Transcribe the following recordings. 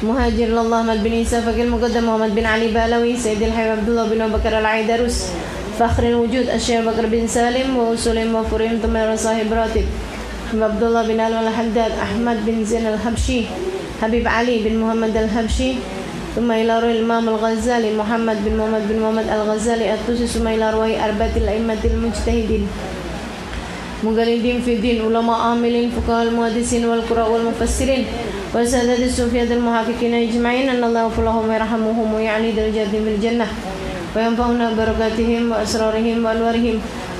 مهاجر الله أحمد بن عيسى فقيه المقدم محمد بن علي بالاوي سيد الحبيب عبد الله بن أبو بكر العيدروس فخر الوجود الشيخ بكر بن سالم وسليم وفريم ثم صاحب راتب عبد الله بن علي الحداد أحمد بن زين الحبشي حبيب علي بن محمد الحبشي ثم إلى روي الإمام الغزالي محمد بن محمد الغزالي الطوسي ثم إلى روي أربعة الأئمة المجتهدين مجلدين في الدين علماء عاملين فقهاء المحدثين والقراء والمفسرين وسادة الصوفية المحققين أجمعين أن الله يغفر لهم ويرحمهم ويعلي درجاتهم في الجنة وينفعنا بركاتهم وأسرارهم وأنوارهم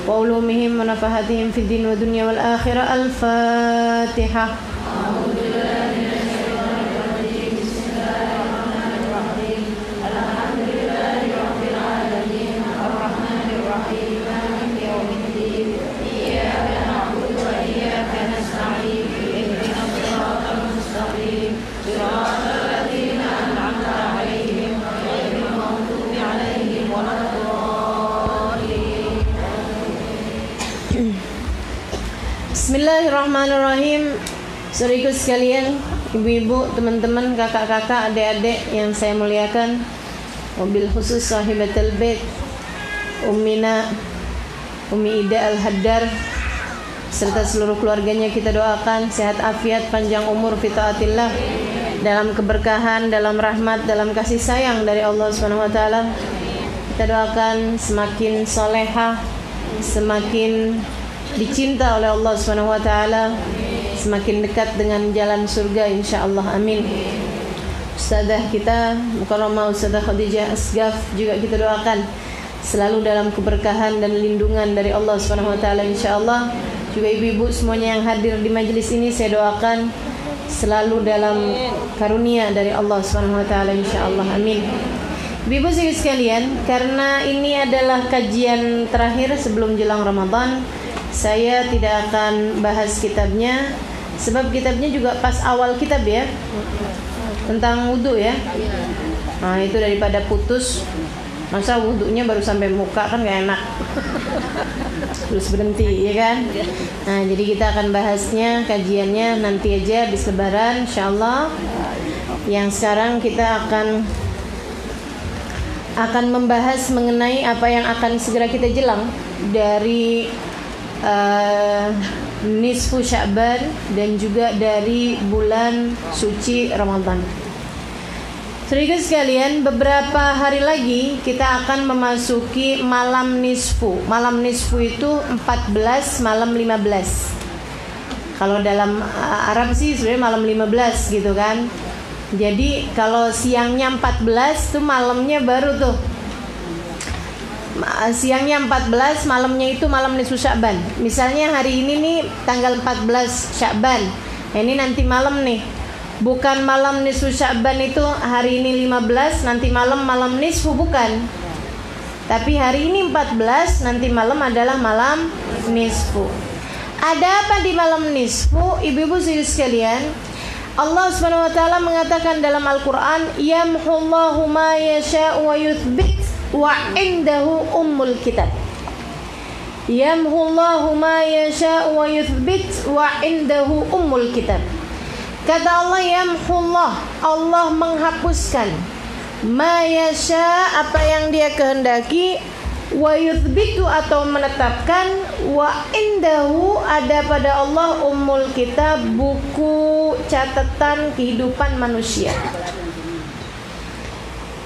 وعلومهم ونفحاتهم في الدين والدنيا والآخرة. الفاتحة. Bismillahirrahmanirrahim. Saudaraku sekalian, ibu-ibu, teman-teman, kakak-kakak, adik-adik yang saya muliakan, wabil khusus sahibatul bait Ummina Ummi Ida Al-Haddar serta seluruh keluarganya, kita doakan sehat afiat, panjang umur fi taatillah, dalam keberkahan, dalam rahmat, dalam kasih sayang dari Allah Subhanahu wa taala. Kita doakan semakin solehah, semakin dicinta oleh Allah Subhanahu wa taala, semakin dekat dengan jalan surga insyaallah, amin. Ustazah kita Mukarramah Ustazah Khadijah Asgaf juga kita doakan selalu dalam keberkahan dan lindungan dari Allah Subhanahu wa taala insyaallah. Juga ibu-ibu semuanya yang hadir di majelis ini saya doakan selalu dalam karunia dari Allah Subhanahu wa taala insyaallah, amin. Ibu-ibu sekalian, karena ini adalah kajian terakhir sebelum jelang Ramadan, saya tidak akan bahas kitabnya, sebab kitabnya juga pas awal kitab ya, tentang wudhu ya. Nah itu daripada putus, masa wudhunya baru sampai muka kan gak enak, terus berhenti ya kan. Nah jadi kita akan bahasnya, kajiannya nanti aja habis lebaran insyaallah. Yang sekarang kita akan membahas mengenai apa yang akan segera kita jelang dari nisfu Sya'ban dan juga dari bulan suci Ramadan. Saudara sekalian, beberapa hari lagi kita akan memasuki malam nisfu. Malam nisfu itu 14, malam 15. Kalau dalam Arab sih sebenarnya malam 15 gitu kan. Jadi kalau siangnya 14 tuh malamnya baru tuh. Siangnya 14, malamnya itu malam nisfu Sya'ban. Misalnya hari ini nih tanggal 14 Sya'ban. Ini nanti malam nih. Bukan malam nisfu Sya'ban itu hari ini 15, nanti malam nisfu, bukan. Tapi hari ini 14, nanti malam adalah malam nisfu. Ada apa di malam nisfu? Ibu-ibu sekalian, Allah Subhanahu wa taala mengatakan dalam Al-Qur'an, yamhullahu ma yasha'u wa yuthbit wa indahu ummul kitab. Yamhullahu ma yasha'u wa yuthbit wa indahu ummul kitab. Kata Allah, yamhullah, Allah menghapuskan, ma yasha, apa yang dia kehendaki, wa yuthbitu atau menetapkan, wa indahu, ada pada Allah ummul kitab, buku catatan kehidupan manusia.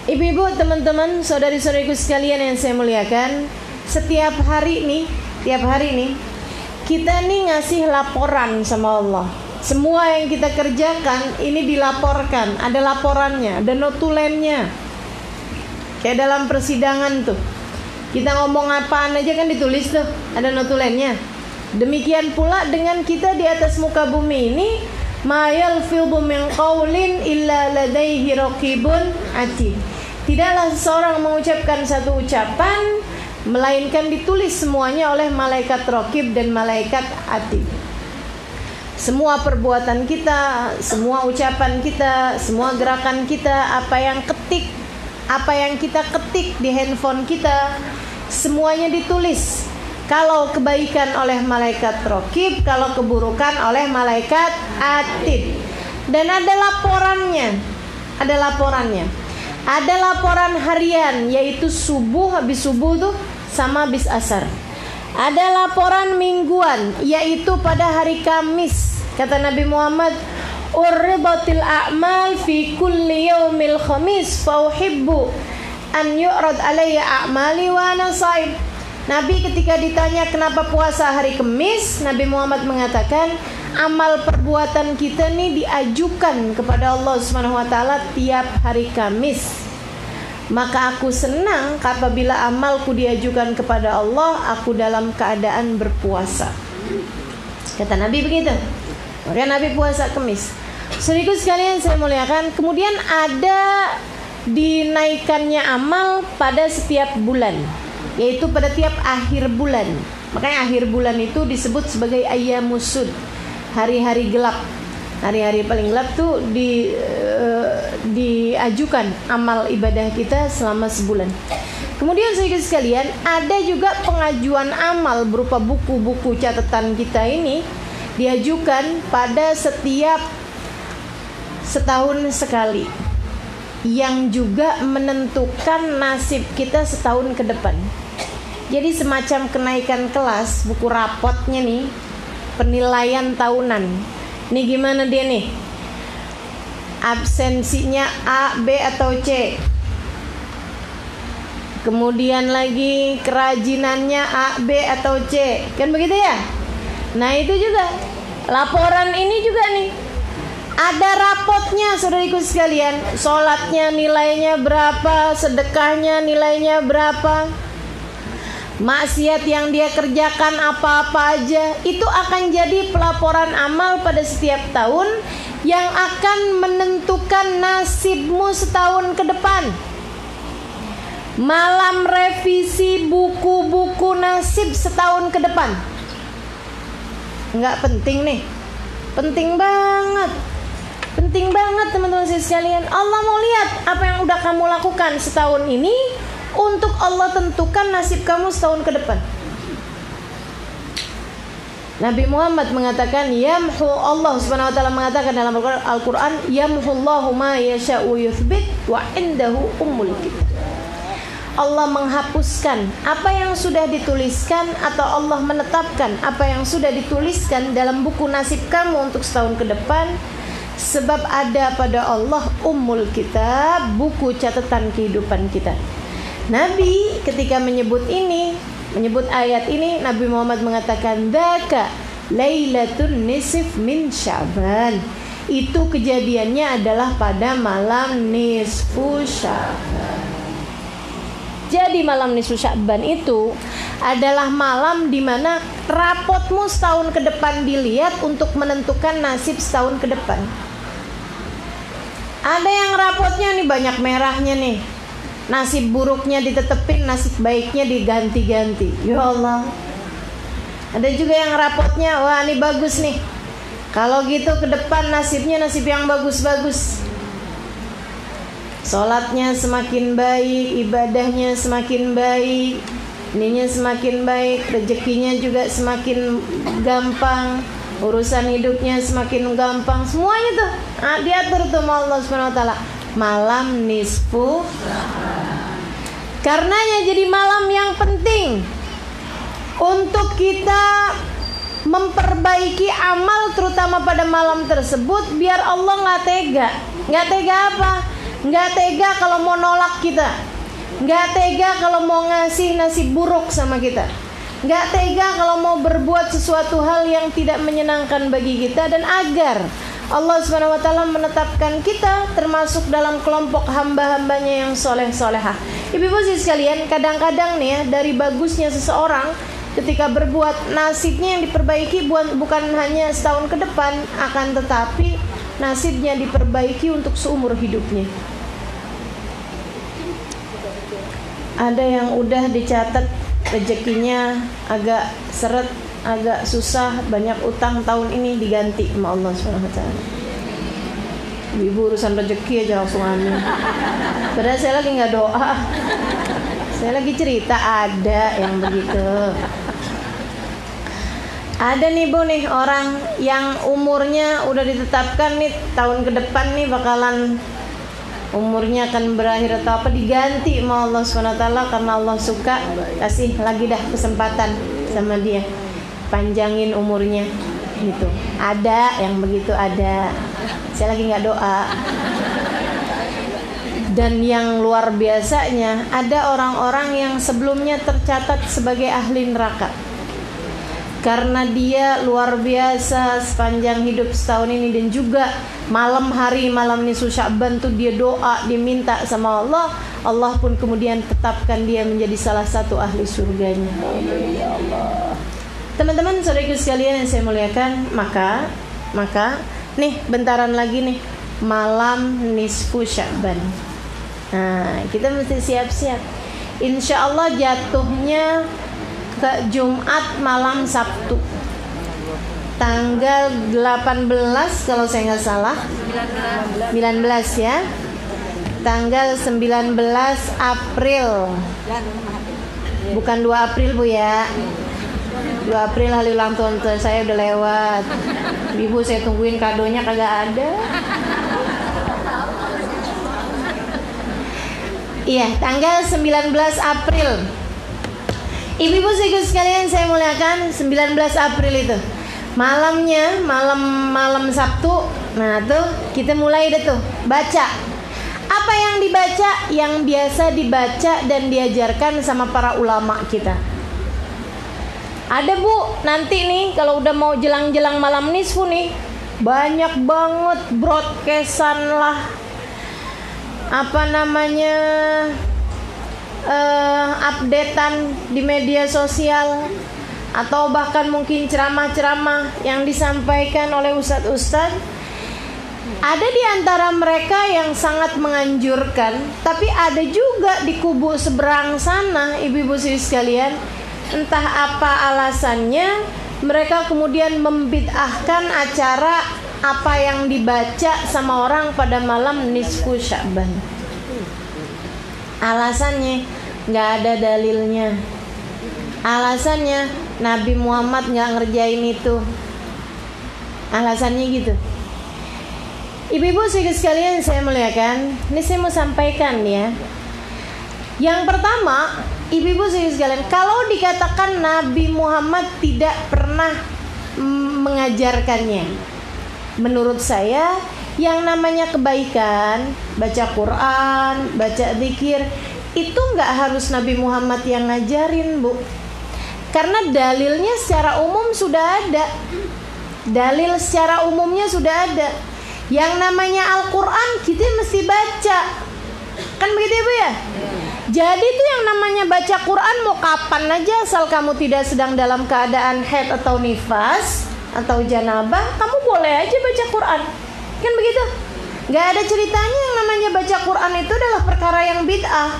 Ibu-ibu, teman-teman, saudari-saudariku sekalian yang saya muliakan, setiap hari nih kita nih ngasih laporan sama Allah. Semua yang kita kerjakan ini dilaporkan, ada laporannya, ada notulennya. Kayak dalam persidangan tuh, kita ngomong apaan aja kan ditulis tuh, ada notulennya. Demikian pula dengan kita di atas muka bumi ini, ma yalfidhu min qaulin illa ladaihi raqibun atid. Tidaklah seseorang mengucapkan satu ucapan melainkan ditulis semuanya oleh malaikat raqib dan malaikat atid. Semua perbuatan kita, semua ucapan kita, semua gerakan kita, apa yang kita ketik di handphone kita, semuanya ditulis. Kalau kebaikan oleh malaikat raqib, kalau keburukan oleh malaikat atid. Dan ada laporannya. ada laporannya. Ada laporan harian, yaitu subuh, habis subuh tuh sama habis asar. Ada laporan mingguan, yaitu pada hari Kamis. Kata Nabi Muhammad, urribatil a'mal fi kulli yaumil khamis fa uhibbu an yu'rad alayya a'mali wa ana shaim. Nabi ketika ditanya kenapa puasa hari Kamis, Nabi Muhammad mengatakan, amal perbuatan kita nih diajukan kepada Allah Subhanahu wa taala tiap hari Kamis. Maka aku senang apabila amalku diajukan kepada Allah, aku dalam keadaan berpuasa. Kata Nabi begitu. Maka Nabi puasa Kamis. Saudaraku sekalian saya muliakan, kemudian ada dinaikannya amal pada setiap bulan, yaitu pada tiap akhir bulan. Makanya akhir bulan itu disebut sebagai ayyamusud, hari-hari gelap. Hari-hari paling gelap tuh diajukan amal ibadah kita selama sebulan. Kemudian saudara sekalian, ada juga pengajuan amal berupa buku-buku catatan kita ini diajukan pada setiap setahun sekali, yang juga menentukan nasib kita setahun ke depan. Jadi semacam kenaikan kelas, buku rapotnya nih, penilaian tahunan. Ini gimana dia nih? Absensinya A, B atau C. Kemudian lagi kerajinannya A, B atau C. Kan begitu ya? Nah itu juga laporan ini juga nih, ada rapotnya saudariku sekalian. Sholatnya nilainya berapa, sedekahnya nilainya berapa, maksiat yang dia kerjakan apa-apa aja, itu akan jadi pelaporan amal pada setiap tahun yang akan menentukan nasibmu setahun ke depan. Malam revisi buku-buku nasib setahun ke depan. Nggak penting nih? Penting banget. Penting banget teman-teman sekalian. Allah mau lihat apa yang udah kamu lakukan setahun ini untuk Allah tentukan nasib kamu setahun ke depan. Nabi Muhammad mengatakan, yamhu, Allah Subhanahu wa taala mengatakan dalam Al-Qur'an, yamhullahu ma yasha'u yuthbit wa indahu ummul kitab. Allah menghapuskan apa yang sudah dituliskan, atau Allah menetapkan apa yang sudah dituliskan dalam buku nasib kamu untuk setahun ke depan, sebab ada pada Allah ummul kitab, buku catatan kehidupan kita. Nabi ketika menyebut ayat ini, Nabi Muhammad mengatakan, dzaka lailatun nisf min Sya'ban. Itu kejadiannya adalah pada malam nisfu Sya'ban. Jadi malam nisfu Sya'ban itu adalah malam di mana rapotmu setahun ke depan dilihat untuk menentukan nasib setahun ke depan. Ada yang rapotnya nih banyak merahnya nih, nasib buruknya ditetepin, nasib baiknya diganti-ganti. Ya Allah. Ada juga yang rapotnya, wah ini bagus nih, kalau gitu ke depan nasibnya nasib yang bagus-bagus. Sholatnya semakin baik, ibadahnya semakin baik, ininya semakin baik, rezekinya juga semakin gampang, urusan hidupnya semakin gampang. Semuanya tuh diatur tuh sama Allah Subhanahu wa taala. Malam nisfu, karenanya jadi malam yang penting untuk kita memperbaiki amal, terutama pada malam tersebut, biar Allah nggak tega. Nggak tega apa? Nggak tega kalau mau nolak kita, nggak tega kalau mau ngasih nasib buruk sama kita, nggak tega kalau mau berbuat sesuatu hal yang tidak menyenangkan bagi kita, dan agar Allah Subhanahu wa taala menetapkan kita termasuk dalam kelompok hamba-hambanya yang soleh-solehah. Ibu-ibu sekalian, kadang-kadang nih ya, dari bagusnya seseorang ketika berbuat, nasibnya yang diperbaiki bukan hanya setahun ke depan, akan tetapi nasibnya diperbaiki untuk seumur hidupnya. Ada yang udah dicatat rezekinya agak seret, agak susah, banyak utang, tahun ini diganti sama Allah SWT. Ibu urusan rezeki aja langsung amin. Padahal saya lagi nggak doa, saya lagi cerita ada yang begitu. Ada nih Bu nih, orang yang umurnya udah ditetapkan nih tahun ke depan nih bakalan umurnya akan berakhir atau apa, diganti sama Allah SWT karena Allah suka, kasih lagi dah kesempatan sama dia, panjangin umurnya gitu. Ada yang begitu, ada. Saya lagi nggak doa. Dan yang luar biasanya, ada orang-orang yang sebelumnya tercatat sebagai ahli neraka karena dia luar biasa sepanjang hidup setahun ini, dan juga malam nisfu Sya'ban tuh dia doa, dia minta sama Allah, Allah pun kemudian tetapkan dia menjadi salah satu ahli surganya. Ya Allah. Teman-teman, saudaraku sekalian yang saya muliakan, maka nih bentaran lagi nih malam nisfu Sya'ban. Nah, kita mesti siap-siap. Insya Allah jatuhnya ke Jumat malam Sabtu, tanggal 18 kalau saya nggak salah, 19 ya, tanggal 19 April, bukan 2 April Bu ya. 2 April hari ulang tahun saya udah lewat. Ibu saya tungguin kadonya kagak ada. Iya, tanggal 19 April. Ibu-ibu sekalian saya muliakan, 19 April itu malamnya, malam Sabtu. Nah tuh kita mulai deh tuh baca. Apa yang dibaca? Yang biasa dibaca dan diajarkan sama para ulama kita. Ada Bu, nanti nih kalau udah mau jelang-jelang malam nisfu nih, banyak banget broadcastan lah, updatean di media sosial, atau bahkan mungkin ceramah-ceramah yang disampaikan oleh ustadz-ustadz. Ada di antara mereka yang sangat menganjurkan, tapi ada juga di kubu seberang sana, ibu-ibu sekalian, entah apa alasannya, mereka kemudian membid'ahkan acara apa yang dibaca sama orang pada malam nisfu Sya'ban. Alasannya nggak ada dalilnya. Alasannya Nabi Muhammad nggak ngerjain itu. Alasannya gitu. Ibu-ibu sekalian saya muliakan, ini saya mau sampaikan ya. Yang pertama, ibu-ibu sekalian, kalau dikatakan Nabi Muhammad tidak pernah mengajarkannya, menurut saya yang namanya kebaikan, baca Quran, baca zikir, itu nggak harus Nabi Muhammad yang ngajarin Bu, karena dalilnya secara umum sudah ada. Dalil secara umumnya sudah ada. Yang namanya Al-Quran kita mesti baca, kan begitu ya Bu ya? Jadi itu yang namanya baca Quran mau kapan aja, asal kamu tidak sedang dalam keadaan haid atau nifas atau janabah, kamu boleh aja baca Quran, kan begitu? Gak ada ceritanya yang namanya baca Quran itu adalah perkara yang bid'ah.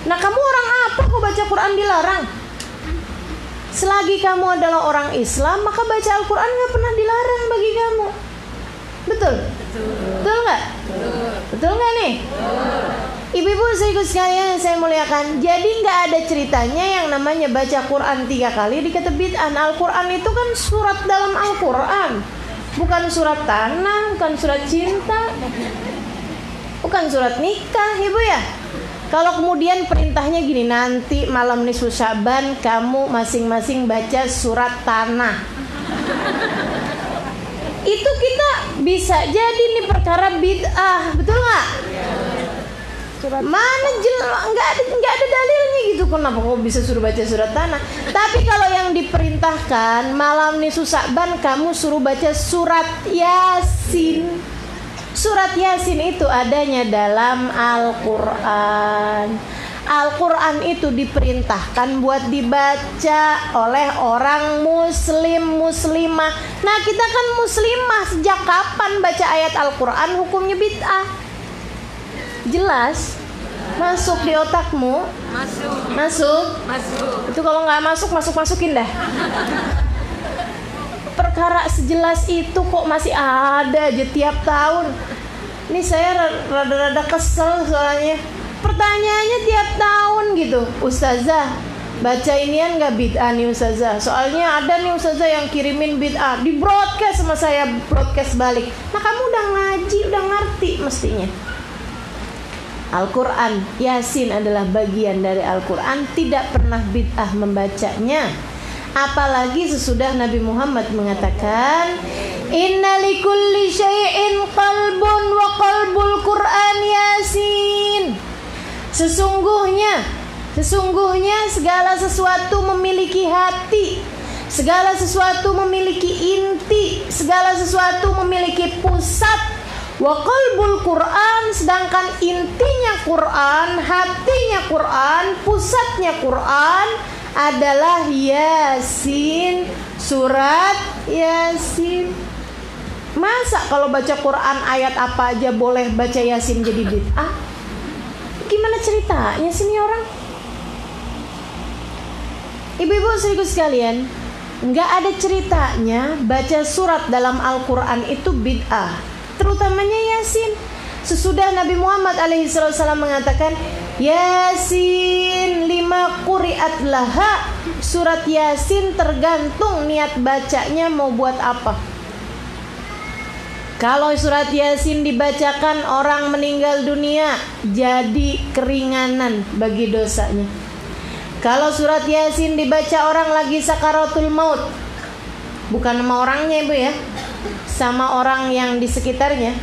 Nah kamu orang apa kok baca Quran dilarang? Selagi kamu adalah orang Islam, maka baca Al-Quran gak pernah dilarang bagi kamu. Betul? Betul gak? Betul gak nih? Ibu-ibu sekalian saya muliakan, jadi gak ada ceritanya yang namanya baca Quran 3 kali dikata bid'ah. Al-Quran itu kan surat dalam Al-Quran, bukan surat tanah, bukan surat cinta, bukan surat nikah, Ibu ya. Kalau kemudian perintahnya gini, nanti malam nisfu Sya'ban kamu masing-masing baca surat tanah, itu kita bisa jadi nih perkara bid'ah, betul nggak? Mana nggak ada dalilnya gitu, kenapa kok bisa suruh baca surat tanah? Tapi kalau yang diperintahkan malam nisfu Sya'ban kamu suruh baca surat Yasin. Surat Yasin itu adanya dalam Al-Quran. Al-Quran itu diperintahkan buat dibaca oleh orang muslim, muslimah. Nah kita kan muslimah, sejak kapan baca ayat Al-Quran hukumnya bid'ah? Jelas? Masuk di otakmu? Masuk? Itu kalau nggak masukin dah. Perkara sejelas itu kok masih ada aja tiap tahun. Ini saya rada-rada kesel soalnya. Pertanyaannya tiap tahun gitu, Ustazah baca inian gak bid'ah nih Ustazah? Soalnya ada nih Ustazah yang kirimin bid'ah, di broadcast sama saya, broadcast balik. Nah kamu udah ngaji, udah ngerti mestinya. Al-Quran. Yasin adalah bagian dari Al-Quran, tidak pernah bid'ah membacanya. Apalagi sesudah Nabi Muhammad mengatakan, inna likulli syai'in qalbun wa qalbul Quran Yasin. Sesungguhnya segala sesuatu memiliki hati, segala sesuatu memiliki inti, segala sesuatu memiliki pusat. Wa qalbul Quran, sedangkan intinya Quran, hatinya Quran, pusatnya Quran adalah Yasin, surat Yasin. Masa kalau baca Quran ayat apa aja boleh baca Yasin jadi bid'ah? Gimana ceritanya sih ini orang? Ibu-ibu saudaraku sekalian, nggak ada ceritanya baca surat dalam Al-Quran itu bid'ah, terutamanya Yasin. Sesudah Nabi Muhammad alaihissalam mengatakan, Yasin lima quri'at laha, surat Yasin tergantung niat bacanya mau buat apa. Kalau surat Yasin dibacakan orang meninggal dunia, jadi keringanan bagi dosanya. Kalau surat Yasin dibaca orang lagi sakaratul maut, bukan sama orangnya ibu ya, sama orang yang di sekitarnya,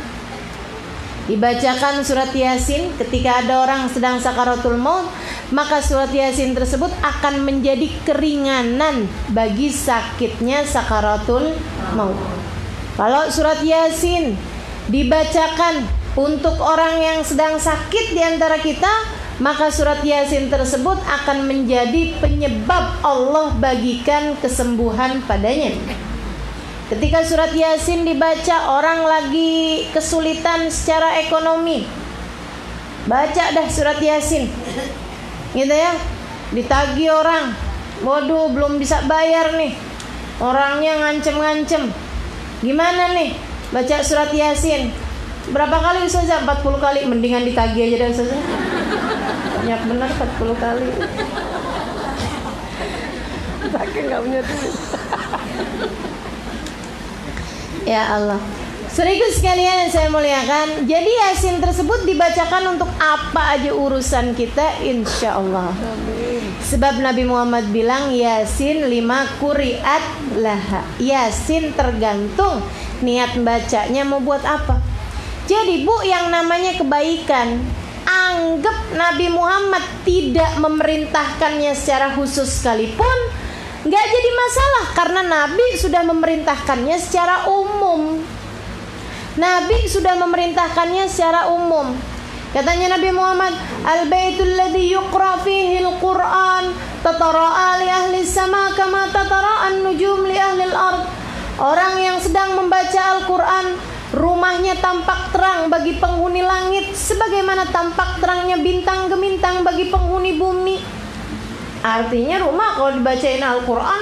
dibacakan surat Yasin ketika ada orang sedang sakaratul maut, maka surat Yasin tersebut akan menjadi keringanan bagi sakitnya sakaratul maut. Kalau surat Yasin dibacakan untuk orang yang sedang sakit di antara kita, maka surat Yasin tersebut akan menjadi penyebab Allah bagikan kesembuhan padanya. Ketika surat Yasin dibaca orang lagi kesulitan secara ekonomi, baca dah surat Yasin, gitu ya. Ditagih orang, waduh belum bisa bayar nih, orangnya ngancem-ngancem, gimana nih? Baca surat Yasin. Berapa kali Ustazah? 40 kali. Mendingan ditagih aja dah Ustazah. Banyak benar 40 kali. Saking gak punya duit. Ya Allah, saudaraku sekalian yang saya muliakan, jadi Yasin tersebut dibacakan untuk apa aja urusan kita, insya Allah. Sebab Nabi Muhammad bilang Yasin lima quri'at laha. Yasin tergantung niat bacanya mau buat apa. Jadi bu, yang namanya kebaikan, anggap Nabi Muhammad tidak memerintahkannya secara khusus sekalipun, nggak jadi masalah, karena Nabi sudah memerintahkannya secara umum. Nabi sudah memerintahkannya secara umum. Katanya Nabi Muhammad, al-baitul ladzi yuqra fihi al-Qur'an tatara'a li ahli sama kama tatara'an nujum li ahli al-ard. Orang yang sedang membaca Al-Quran, rumahnya tampak terang bagi penghuni langit sebagaimana tampak terangnya bintang gemintang bagi penghuni bumi. Artinya rumah kalau dibacain Al-Quran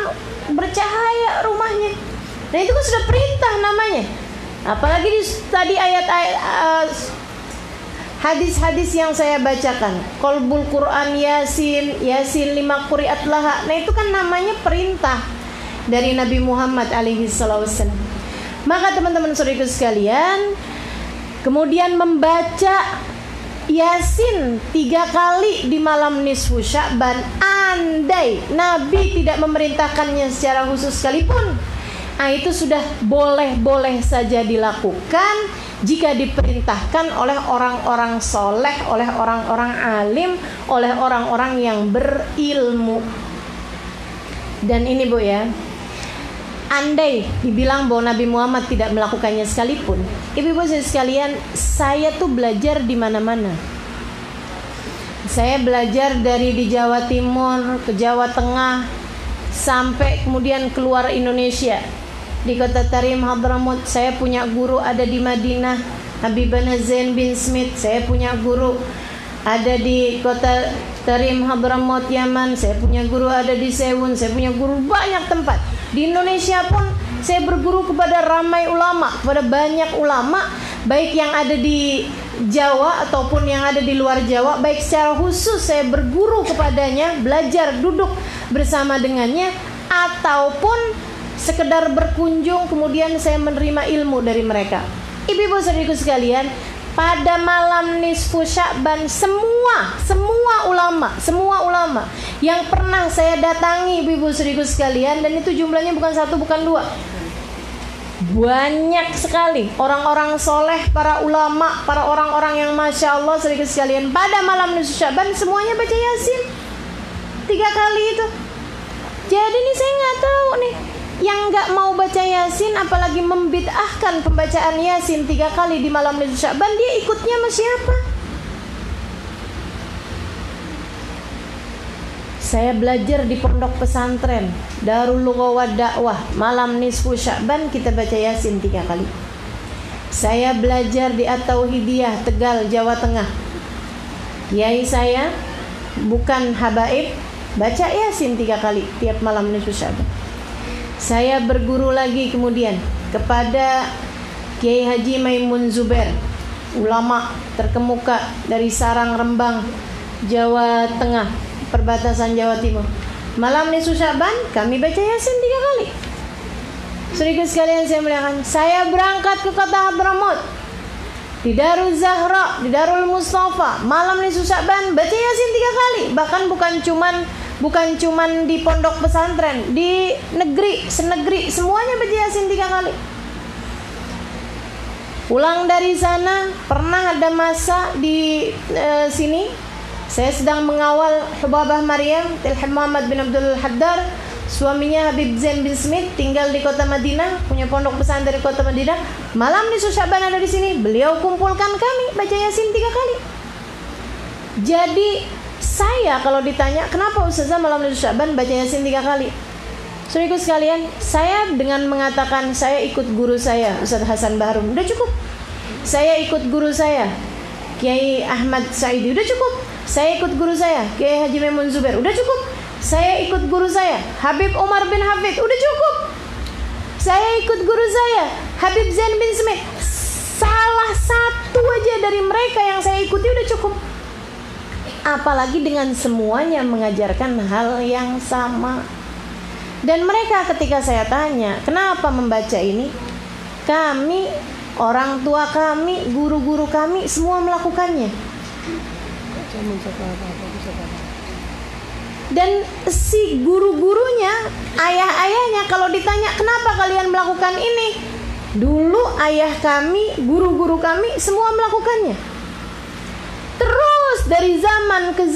bercahaya rumahnya. Nah itu kan sudah perintah namanya. Apalagi di tadi ayat-ayat hadis-hadis yang saya bacakan, qalbul Quran Yasin, Yasin lima quri'at laha. Nah itu kan namanya perintah dari Nabi Muhammad alaihissalam. Maka teman-teman saudaraku sekalian, kemudian membaca Yasin 3 kali di malam nisfu Sya'ban, andai Nabi tidak memerintahkannya secara khusus sekalipun, itu sudah boleh-boleh saja dilakukan jika diperintahkan oleh orang-orang soleh, oleh orang-orang alim, oleh orang-orang yang berilmu. Dan ini bu ya, andai dibilang bahwa Nabi Muhammad tidak melakukannya sekalipun, ibu-ibu sekalian, saya tuh belajar di mana-mana. Saya belajar dari di Jawa Timur ke Jawa Tengah sampai kemudian keluar Indonesia. Di kota Tarim Hadramut, saya punya guru ada di Madinah, Habibana Zain bin Smith. Saya punya guru ada di kota Tarim Hadramut Yaman. Saya punya guru ada di Sewun. Saya punya guru banyak tempat. Di Indonesia pun saya berguru kepada ramai ulama, kepada banyak ulama, baik yang ada di Jawa ataupun yang ada di luar Jawa. Baik secara khusus saya berguru kepadanya, belajar duduk bersama dengannya, ataupun sekedar berkunjung kemudian saya menerima ilmu dari mereka. Ibu-ibu saudaraku sekalian, pada malam nisfu Sya'ban, semua ulama yang pernah saya datangi, ibu-ibu saudaraku sekalian, dan itu jumlahnya bukan satu, bukan dua, banyak sekali orang-orang soleh, para ulama, para orang-orang yang masya Allah saudaraku sekalian, pada malam nisfu Sya'ban semuanya baca Yasin 3 kali itu. Jadi nih saya nggak tahu nih, yang nggak mau baca Yasin, apalagi membid'ahkan pembacaan Yasin 3 kali di malam nisfu Sya'ban, dia ikutnya sama siapa? Saya belajar di pondok pesantren Darul Lughah wa Dakwah, malam nisfu Sya'ban kita baca Yasin 3 kali. Saya belajar di At-Tauhidiyah Tegal, Jawa Tengah. Kiai saya bukan habaib, baca Yasin 3 kali tiap malam nisfu Sya'ban. Saya berguru lagi kemudian kepada Kiai Haji Maimun Zubair, ulama terkemuka dari Sarang, Rembang, Jawa Tengah, perbatasan Jawa Timur. Malam nisfu Sya'ban kami baca Yasin 3 kali. Saudaraku sekalian saya muliakan, saya berangkat ke kota Hadramaut, di Darul Zahra, di Darul Mustafa, malam nisfu Sya'ban baca Yasin 3 kali. Bahkan bukan cuman di pondok pesantren, di negeri, senegeri semuanya baca Yasin 3 kali. Pulang dari sana, pernah ada masa di sini saya sedang mengawal Hubabah Maryam Tilham Muhammad bin Abdul Haddar, suaminya Habib Zain bin Smith, tinggal di kota Madinah, punya pondok pesantren di kota Madinah. Malam nisfu Sya'ban ada di sini, beliau kumpulkan kami baca Yasin 3 kali. Jadi saya kalau ditanya kenapa Ustazah malam nisfu Sya'ban baca Yasin 3 kali, saudaraku sekalian, saya dengan mengatakan saya ikut guru saya Ustaz Hasan Baharum, udah cukup. Saya ikut guru saya Kiai Ahmad Saidi, udah cukup. Saya ikut guru saya Kiai Haji Maimun Zubair, udah cukup. Saya ikut guru saya Habib Umar bin Hafid, udah cukup. Saya ikut guru saya Habib Zain bin Smith, salah satu aja dari mereka yang saya ikuti udah cukup. Apalagi dengan semuanya mengajarkan hal yang sama. Dan mereka ketika saya tanya kenapa membaca ini, kami, orang tua kami, guru-guru kami semua melakukannya. Dan si guru-gurunya, ayah-ayahnya kalau ditanya kenapa kalian melakukan ini, dulu ayah kami, guru-guru kami semua melakukannya. Terus dari zaman ke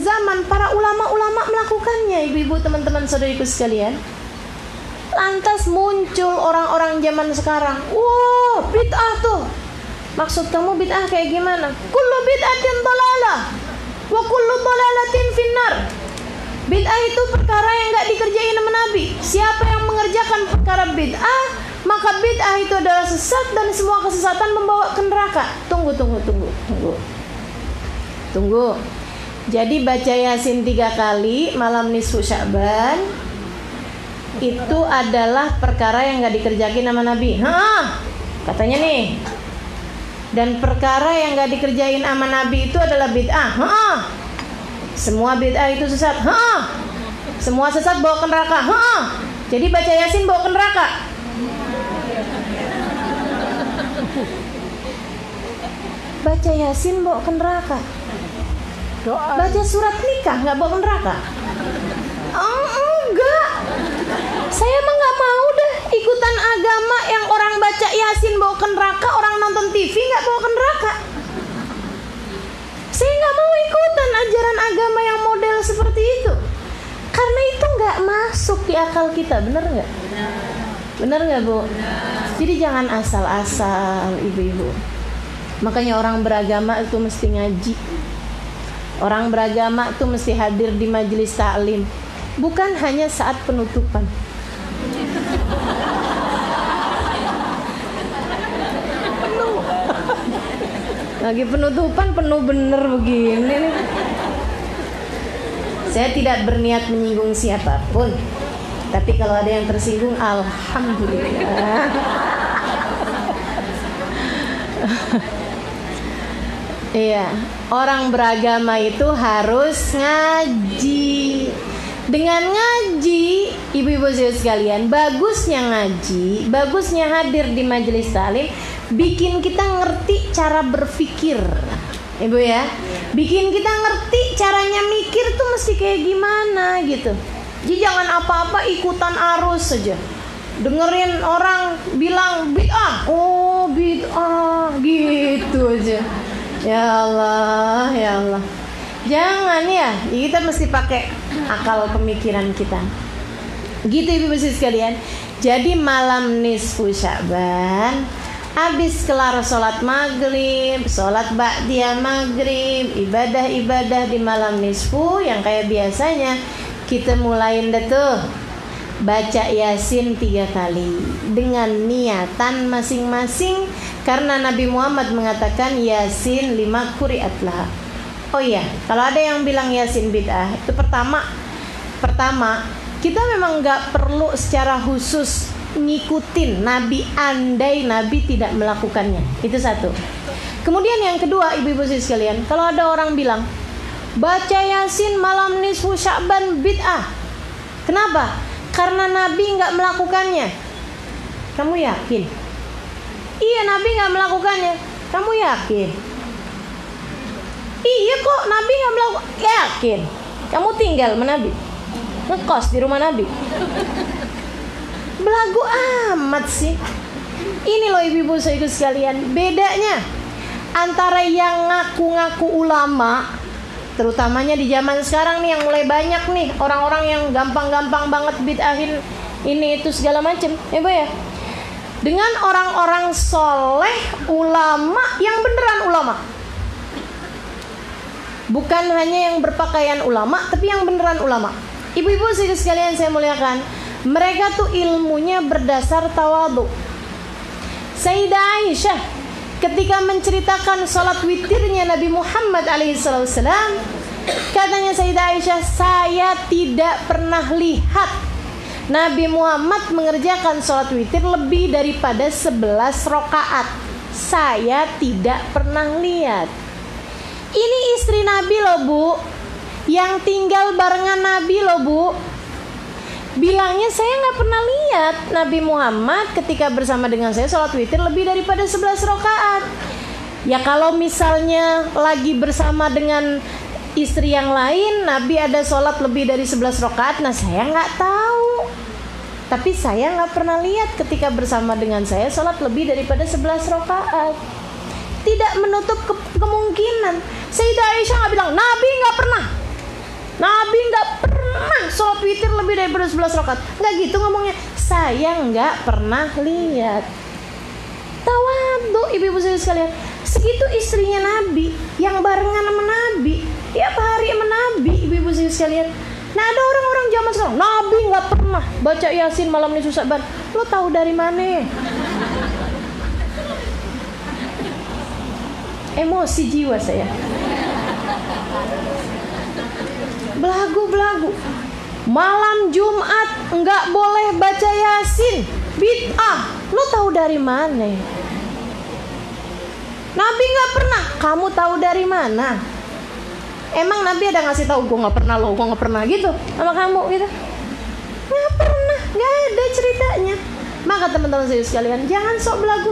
zaman para ulama-ulama melakukannya, ibu-ibu, teman-teman, saudariku sekalian. Lantas muncul orang-orang zaman sekarang, wah bid'ah tuh. Maksud kamu bid'ah kayak gimana? Kullu bid'atin dhalalah wa kullu dhalalatin finnar. Bid'ah itu perkara yang gak dikerjain sama Nabi. Siapa yang mengerjakan perkara bid'ah, maka bid'ah itu adalah sesat dan semua kesesatan membawa ke neraka. Tunggu. Jadi baca Yasin 3 kali malam nisfu Sya'ban itu adalah perkara yang gak dikerjain sama Nabi. Katanya nih. Dan perkara yang gak dikerjain sama Nabi itu adalah bid'ah. Semua bid'ah itu sesat. Semua sesat bawa ke neraka. Jadi baca Yasin bawa ke neraka. Baca Yasin bawa ke neraka. Baca surat nikah gak bawa ke neraka? Enggak. Saya mah gak mau deh ikutan agama yang orang baca Yasin bawa ke neraka, orang nonton TV gak bawa ke neraka. Saya gak mau ikutan ajaran agama yang model seperti itu, karena itu gak masuk di akal kita. Bener gak? Bener gak, Bu? Jadi jangan asal-asal, ibu-ibu. Makanya orang beragama itu mesti ngaji. Orang beragama itu mesti hadir di majelis taklim, bukan hanya saat penutupan. Lagi penutupan penuh bener begini nih. Saya tidak berniat menyinggung siapapun, tapi kalau ada yang tersinggung, alhamdulillah. Iya, orang beragama itu harus ngaji. Dengan ngaji, ibu-ibu sekalian, bagusnya ngaji, bagusnya hadir di majelis taklim, bikin kita ngerti cara cara berpikir, Ibu ya. Bikin kita ngerti caranya mikir tuh mesti kayak gimana gitu. Jadi jangan apa-apa ikutan arus saja. Dengerin orang bilang bid'ah, oh bid'ah gitu aja. Ya Allah, ya Allah. Jangan ya, kita mesti pakai akal pemikiran kita. Gitu Ibu sekalian. Jadi malam nisfu Sya'ban, habis kelar sholat maghrib, sholat ba'diyah maghrib, ibadah-ibadah di malam nisfu yang kayak biasanya kita mulain deh tuh baca Yasin 3 kali dengan niatan masing-masing, karena Nabi Muhammad mengatakan Yasin 5 quri'atlah. Oh iya, kalau ada yang bilang Yasin bid'ah, itu pertama kita memang nggak perlu secara khusus ngikutin Nabi andai Nabi tidak melakukannya. Itu satu. Kemudian yang kedua, ibu-ibu sekalian, kalau ada orang bilang baca Yasin malam nisfu Sya'ban bid'ah, kenapa? Karena Nabi nggak melakukannya. Kamu yakin? Iya, Nabi nggak melakukannya. Kamu yakin? Iya kok, Nabi nggak melakukan. Yakin? Kamu tinggal sama Nabi, ngekos di rumah Nabi. Belagu amat sih. Ini loh ibu-ibu sekalian, bedanya antara yang ngaku-ngaku ulama, terutamanya di zaman sekarang nih yang mulai banyak nih orang-orang yang gampang-gampang banget bid'ahin ini itu segala macem, ya Bu ya. Dengan orang-orang soleh, ulama yang beneran ulama. Bukan hanya yang berpakaian ulama, tapi yang beneran ulama. Ibu-ibu sekalian saya muliakan, mereka tuh ilmunya berdasar tawadhu. Sayyidah Aisyah ketika menceritakan salat witirnya Nabi Muhammad alaihissalam, katanya Sayyidah Aisyah, saya tidak pernah lihat Nabi Muhammad mengerjakan salat witir lebih daripada 11 rakaat. Saya tidak pernah lihat. Ini istri Nabi loh Bu, yang tinggal barengan Nabi loh Bu. Bilangnya saya nggak pernah lihat Nabi Muhammad ketika bersama dengan saya sholat witir lebih daripada 11 rakaat. Ya kalau misalnya lagi bersama dengan istri yang lain, Nabi ada sholat lebih dari 11 rakaat, nah saya nggak tahu. Tapi saya nggak pernah lihat ketika bersama dengan saya sholat lebih daripada 11 rakaat. Tidak menutup kemungkinan. Sayyidah Aisyah nggak bilang Nabi nggak pernah sholat witir lebih daripada 11 rakaat. Nggak gitu ngomongnya. Saya nggak pernah lihat. Tawadhu ibu-ibu sekalian. Segitu istrinya Nabi yang barengan sama Nabi, tiap hari sama Nabi, ibu-ibu sekalian. Nah ada orang-orang zaman sekarang, Nabi nggak pernah baca Yasin malam nisfu Sya'ban. Lo tahu dari mana? Emosi jiwa saya. Belagu. Malam Jumat nggak boleh baca Yasin, bid'ah. Lo tahu dari mana? Nabi nggak pernah. Kamu tahu dari mana? Emang Nabi ada ngasih tahu gue nggak pernah gue nggak pernah gitu sama kamu gitu? Nggak pernah, nggak ada ceritanya. Maka teman-teman saya sekalian, jangan sok belagu.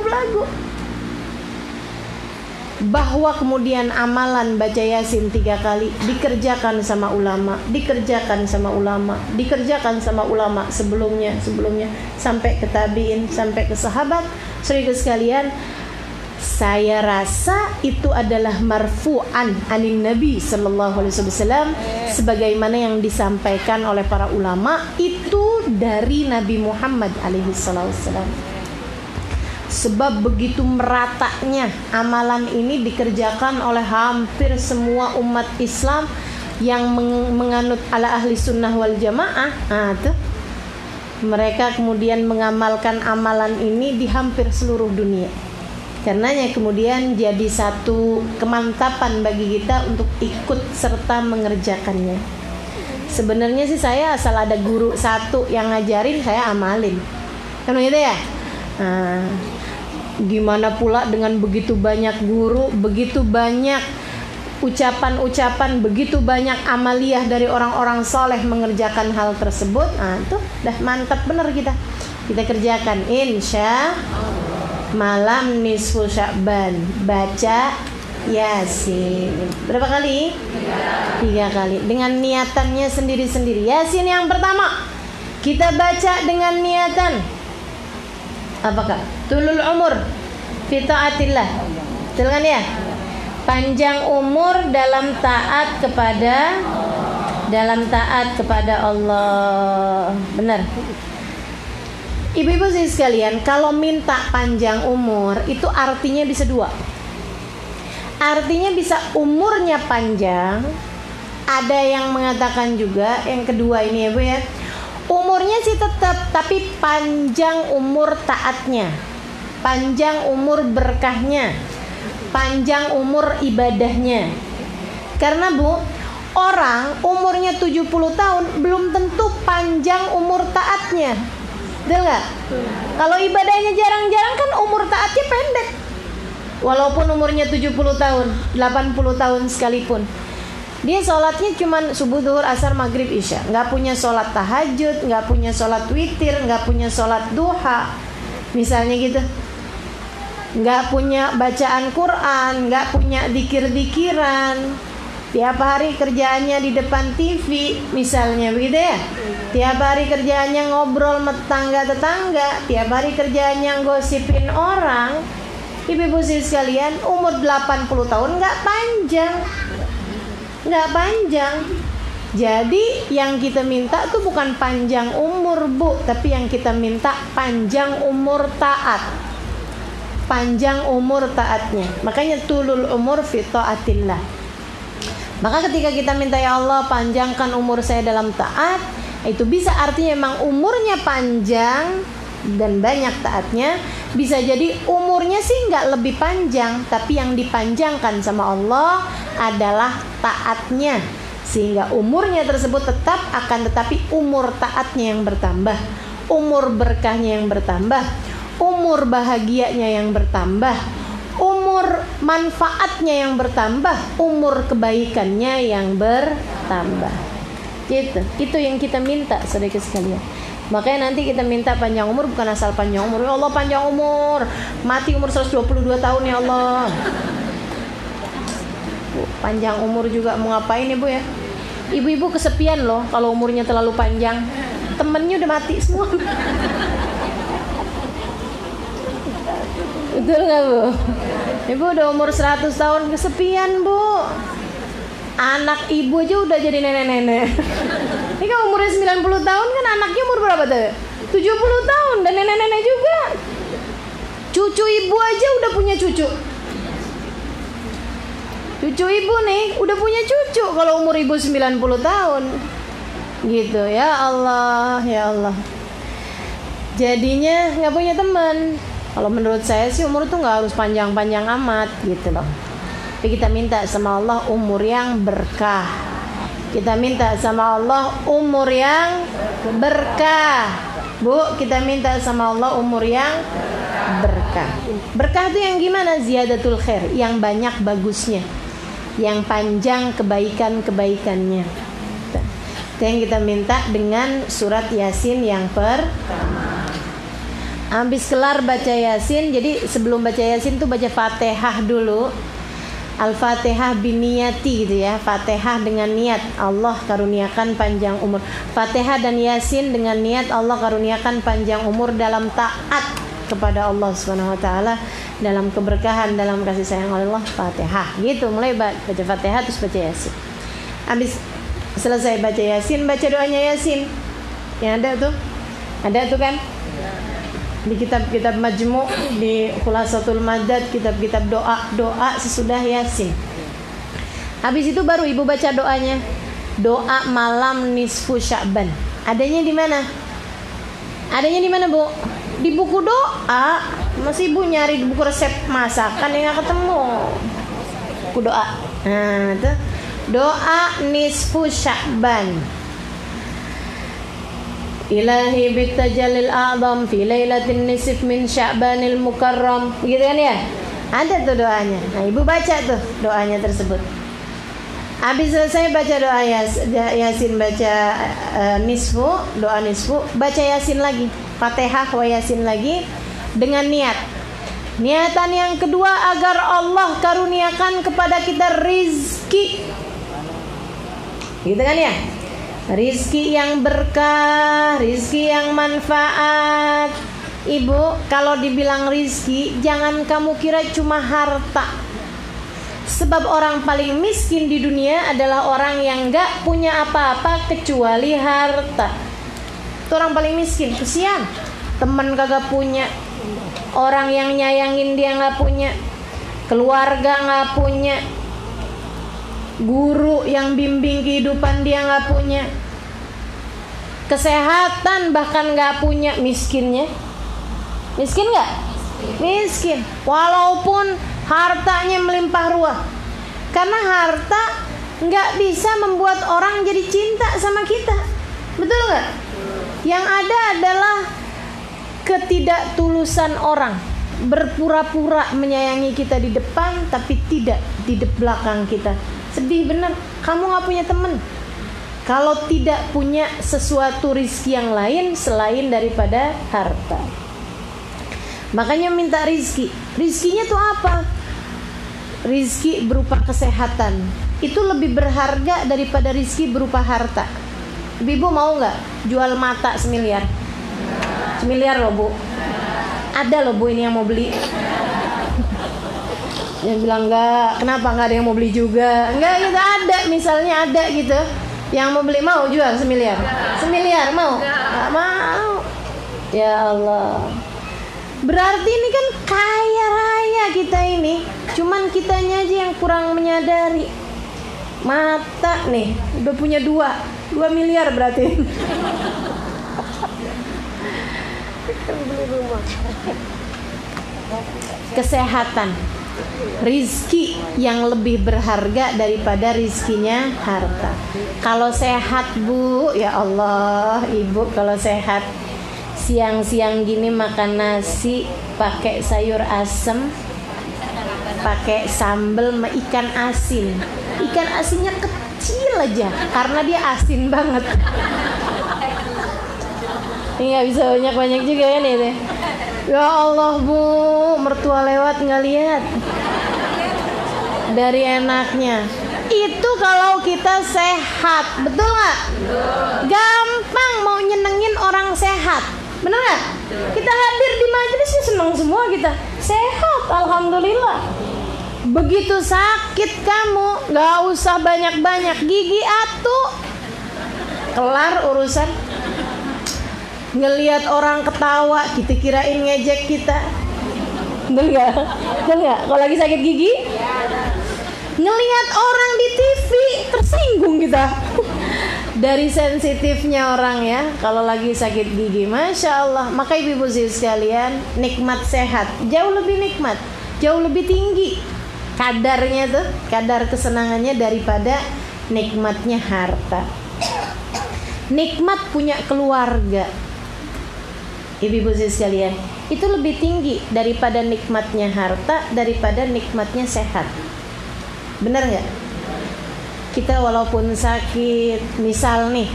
Bahwa kemudian amalan baca Yasin 3 kali dikerjakan sama ulama sebelumnya sampai ke tabiin, sampai ke sahabat. Saudara sekalian, saya rasa itu adalah marfu'an anin Nabi sallallahu alaihi wasallam, sebagaimana yang disampaikan oleh para ulama itu dari Nabi Muhammad alaihi wasallam. Sebab begitu meratanya amalan ini dikerjakan oleh hampir semua umat Islam yang menganut ala ahli sunnah wal jamaah. Tuh. Mereka kemudian mengamalkan amalan ini di hampir seluruh dunia. Karenanya kemudian jadi satu kemantapan bagi kita untuk ikut serta mengerjakannya. Sebenarnya sih saya asal ada guru satu yang ngajarin, saya amalin. Kan begitu ya? Gimana pula dengan begitu banyak guru, begitu banyak ucapan-ucapan, begitu banyak amaliyah dari orang-orang soleh mengerjakan hal tersebut. Tuh dah mantap bener kita kerjakan insya malam nisfu Sya'ban baca Yasin. Berapa kali? 3 kali. Dengan niatannya sendiri-sendiri. Yasin yang pertama kita baca dengan niatan apakah? Tulul umur fi taatillah. Betul kan ya? Panjang umur dalam taat kepada Allah. Benar. Ibu-ibu sekalian, kalau minta panjang umur itu artinya bisa dua. Artinya bisa umurnya panjang. Ada yang mengatakan juga yang kedua ini ya Bu ya. Umurnya sih tetap, tapi panjang umur taatnya, panjang umur berkahnya, panjang umur ibadahnya. Karena Bu, orang umurnya 70 tahun belum tentu panjang umur taatnya. Betul nggak? Kalau ibadahnya jarang-jarang kan umur taatnya pendek. Walaupun umurnya 70 tahun, 80 tahun sekalipun. Dia sholatnya cuma subuh, duhur, asar, maghrib, isya. Nggak punya sholat tahajud, nggak punya sholat witir, nggak punya sholat duha. Misalnya gitu. Nggak punya bacaan Quran, nggak punya dikir-dikiran. Tiap hari kerjaannya di depan TV, misalnya begitu ya. Tiap hari kerjaannya ngobrol sama tetangga-tetangga. Tiap hari kerjaannya gosipin orang. Ibu-ibu sekalian, umur 80 tahun nggak panjang. Nggak panjang. Jadi yang kita minta tuh bukan panjang umur Bu, tapi yang kita minta panjang umur taat. Panjang umur taatnya. Makanya tulul umur fi taatillah. Maka ketika kita minta ya Allah panjangkan umur saya dalam taat, itu bisa artinya memang umurnya panjang dan banyak taatnya. Bisa jadi umurnya sih nggak lebih panjang, tapi yang dipanjangkan sama Allah adalah taatnya, sehingga umurnya tersebut tetap akan tetapi umur taatnya yang bertambah, umur berkahnya yang bertambah, umur bahagianya yang bertambah, umur manfaatnya yang bertambah, umur kebaikannya yang bertambah. Gitu. Itu yang kita minta saudara sekalian. Makanya nanti kita minta panjang umur bukan asal panjang umur. Ya Allah panjang umur, mati umur 122 tahun ya Allah. Panjang umur juga mau ngapain ya Bu ya? Ibu-ibu kesepian loh kalau umurnya terlalu panjang. Temennya udah mati semua. Betul gak Bu? Ibu udah umur 100 tahun kesepian Bu. Anak ibu aja udah jadi nenek-nenek. Ini kan umurnya 90 tahun kan anaknya umur berapa tuh? 70 tahun dan nenek-nenek juga. Cucu ibu aja udah punya cucu. Cucu ibu nih udah punya cucu kalau umur ibu 90 tahun. Gitu ya Allah, ya Allah. Jadinya gak punya teman. Kalau menurut saya sih umur tuh gak harus panjang-panjang amat gitu loh. Tapi kita minta sama Allah umur yang berkah. Kita minta sama Allah umur yang berkah. Bu, kita minta sama Allah umur yang berkah. Berkah itu yang gimana? Ziyadatul khair, yang banyak bagusnya, yang panjang kebaikan-kebaikannya. Itu yang kita minta dengan surat Yasin yang pertama. Habis kelar baca Yasin, jadi sebelum baca Yasin tuh baca Fatihah dulu. Al-Fatihah biniyati gitu ya. Fatihah dengan niat Allah karuniakan panjang umur. Fatihah dan Yasin dengan niat Allah karuniakan panjang umur dalam taat kepada Allah Subhanahu wa taala, dalam keberkahan, dalam kasih sayang Allah. Fatihah gitu, mulai baca Fatihah terus baca Yasin. Habis selesai baca Yasin, baca doanya Yasin. Yang ada tuh kan? Di kitab-kitab Majmu', di Khulasatul Madad, kitab-kitab doa sesudah Yasin. Habis itu baru ibu baca doanya. Doa malam nisfu Sya'ban. Adanya di mana? Adanya di mana, Bu? Di buku doa. Masih ibu nyari di buku resep masakan yang gak ketemu. Buku doa. Nah, itu doa nisfu Sya'ban. Ilahi bitajalil a'zam fi lailatin nisf min Sya'banil mukarram. Begitu kan ya? Ada tuh doanya. Nah, ibu baca tuh doanya tersebut. Habis selesai baca doa Yasin, baca nisfu, doa nisfu, baca Yasin lagi. Fatihah wa Yasin lagi dengan niat Niatan yang kedua agar Allah karuniakan kepada kita rizki, gitu kan ya? Rizki yang berkah, rizki yang manfaat. Ibu, kalau dibilang rizki, jangan kamu kira cuma harta. Sebab orang paling miskin di dunia adalah orang yang gak punya apa-apa kecuali harta. Itu orang paling miskin, kesian. Temen kagak punya, orang yang nyayangin dia gak punya, keluarga gak punya, guru yang bimbing kehidupan dia gak punya, kesehatan bahkan gak punya. Miskinnya, miskin gak? Miskin, walaupun hartanya melimpah ruah. Karena harta gak bisa membuat orang jadi cinta sama kita, betul gak? Yang ada adalah ketidaktulusan orang, berpura-pura menyayangi kita di depan tapi tidak di belakang kita. Sedih bener, kamu gak punya temen kalau tidak punya sesuatu rizki yang lain selain daripada harta. Makanya minta rizki. Rizkinya tuh apa? Rizki berupa kesehatan itu lebih berharga daripada rizki berupa harta. Ibu mau gak jual mata 1 miliar? 1 miliar loh bu. Ada loh bu ini yang mau beli. Yang bilang enggak, kenapa enggak ada yang mau beli juga? Enggak gitu, ada, misalnya ada gitu yang mau beli, mau jual 1 miliar? 1 miliar mau? Enggak mau. Ya Allah, berarti ini kan kaya raya kita ini, cuman kitanya aja yang kurang menyadari. Mata nih udah punya 2 miliar berarti. Beli rumah. Kesehatan, rizki yang lebih berharga daripada rizkinya harta. Kalau sehat bu, ya Allah, ibu kalau sehat siang-siang gini makan nasi pakai sayur asem, pakai sambal sama ikan asin. Ikan asinnya kecil aja karena dia asin banget. Ini nggak bisa banyak-banyak juga kan itu. Ya Allah bu, mertua lewat nggak lihat dari enaknya. Itu kalau kita sehat, betul nggak? Gampang mau nyenengin orang sehat, bener nggak? Kita hadir di majelisnya seneng semua kita, sehat, alhamdulillah. Begitu sakit kamu, nggak usah banyak-banyak, gigi atuh, kelar urusan. Ngelihat orang ketawa, kita kirain ngejek kita, betul nggak? Betul nggak? Kalau lagi sakit gigi, ngelihat orang di TV tersinggung kita. Dari sensitifnya orang ya, kalau lagi sakit gigi, masya Allah. Maka ibu-ibu sekalian, nikmat sehat jauh lebih nikmat, jauh lebih tinggi kadarnya tuh, kadar kesenangannya daripada nikmatnya harta. Nikmat punya keluarga, ibu-ibu sekalian, itu lebih tinggi daripada nikmatnya harta, daripada nikmatnya sehat. Benar nggak? Kita walaupun sakit, misal nih,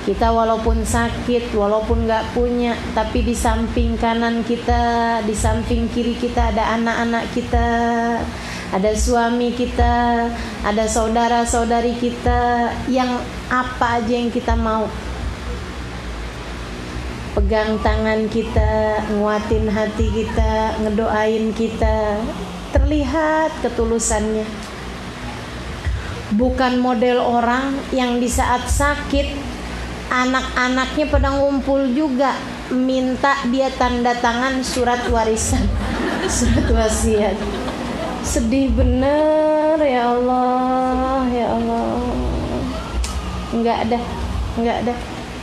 kita walaupun sakit, walaupun nggak punya, tapi di samping kanan kita, di samping kiri kita ada anak-anak kita, ada suami kita, ada saudara-saudari kita, yang apa aja yang kita mau, pegang tangan kita, nguatin hati kita, ngedoain kita, terlihat ketulusannya. Bukan model orang yang di saat sakit anak-anaknya pada ngumpul juga minta dia tanda tangan surat warisan, surat wasiat. Sedih bener, ya Allah, ya Allah. Enggak ada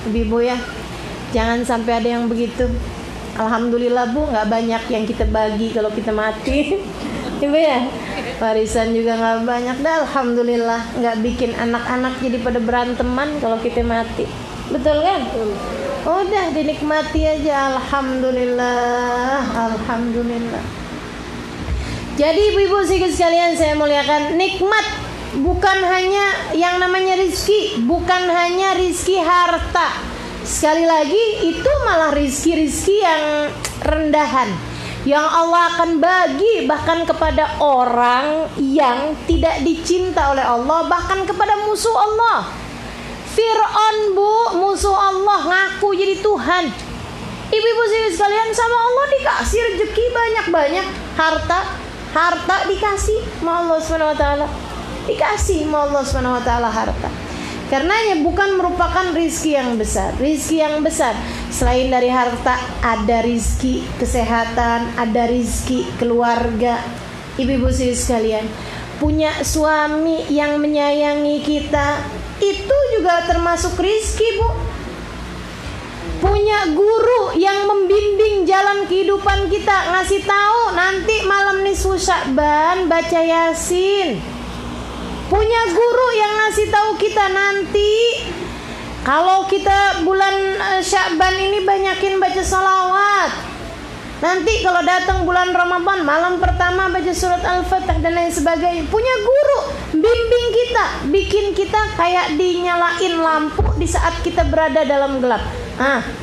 ibu ya, jangan sampai ada yang begitu. Alhamdulillah bu, nggak banyak yang kita bagi kalau kita mati. Ibu ya, warisan juga nggak banyak dah. Alhamdulillah, nggak bikin anak-anak jadi pada beranteman kalau kita mati. Betul kan? Udah dinikmati aja. Alhamdulillah, alhamdulillah. Jadi ibu-ibu sekalian saya muliakan, nikmat bukan hanya yang namanya rizki, bukan hanya rizki harta. Sekali lagi itu malah rizki-rizki yang rendahan. yang Allah akan bagi bahkan kepada orang yang tidak dicinta oleh Allah, bahkan kepada musuh Allah. Fir'aun, Bu, musuh Allah, ngaku jadi Tuhan. Ibu-ibu sekalian, sama Allah dikasih rezeki banyak-banyak, harta dikasih sama Allah Subhanahu wa taala. Dikasih sama Allah Subhanahu wa taala harta. Karenanya bukan merupakan rizki yang besar. Rizki yang besar selain dari harta, ada rizki kesehatan, ada rizki keluarga. Ibu-ibu sekalian, punya suami yang menyayangi kita, itu juga termasuk rizki, Bu. Punya guru yang membimbing jalan kehidupan kita, ngasih tahu nanti malam nisfu Sya'ban baca Yasin. Punya guru yang ngasih tahu kita nanti kalau kita bulan Sya'ban ini banyakin baca salawat. Nanti kalau datang bulan Ramadan malam pertama baca surat Al-Fatih dan lain sebagainya. Punya guru bimbing kita, bikin kita kayak dinyalain lampu di saat kita berada dalam gelap.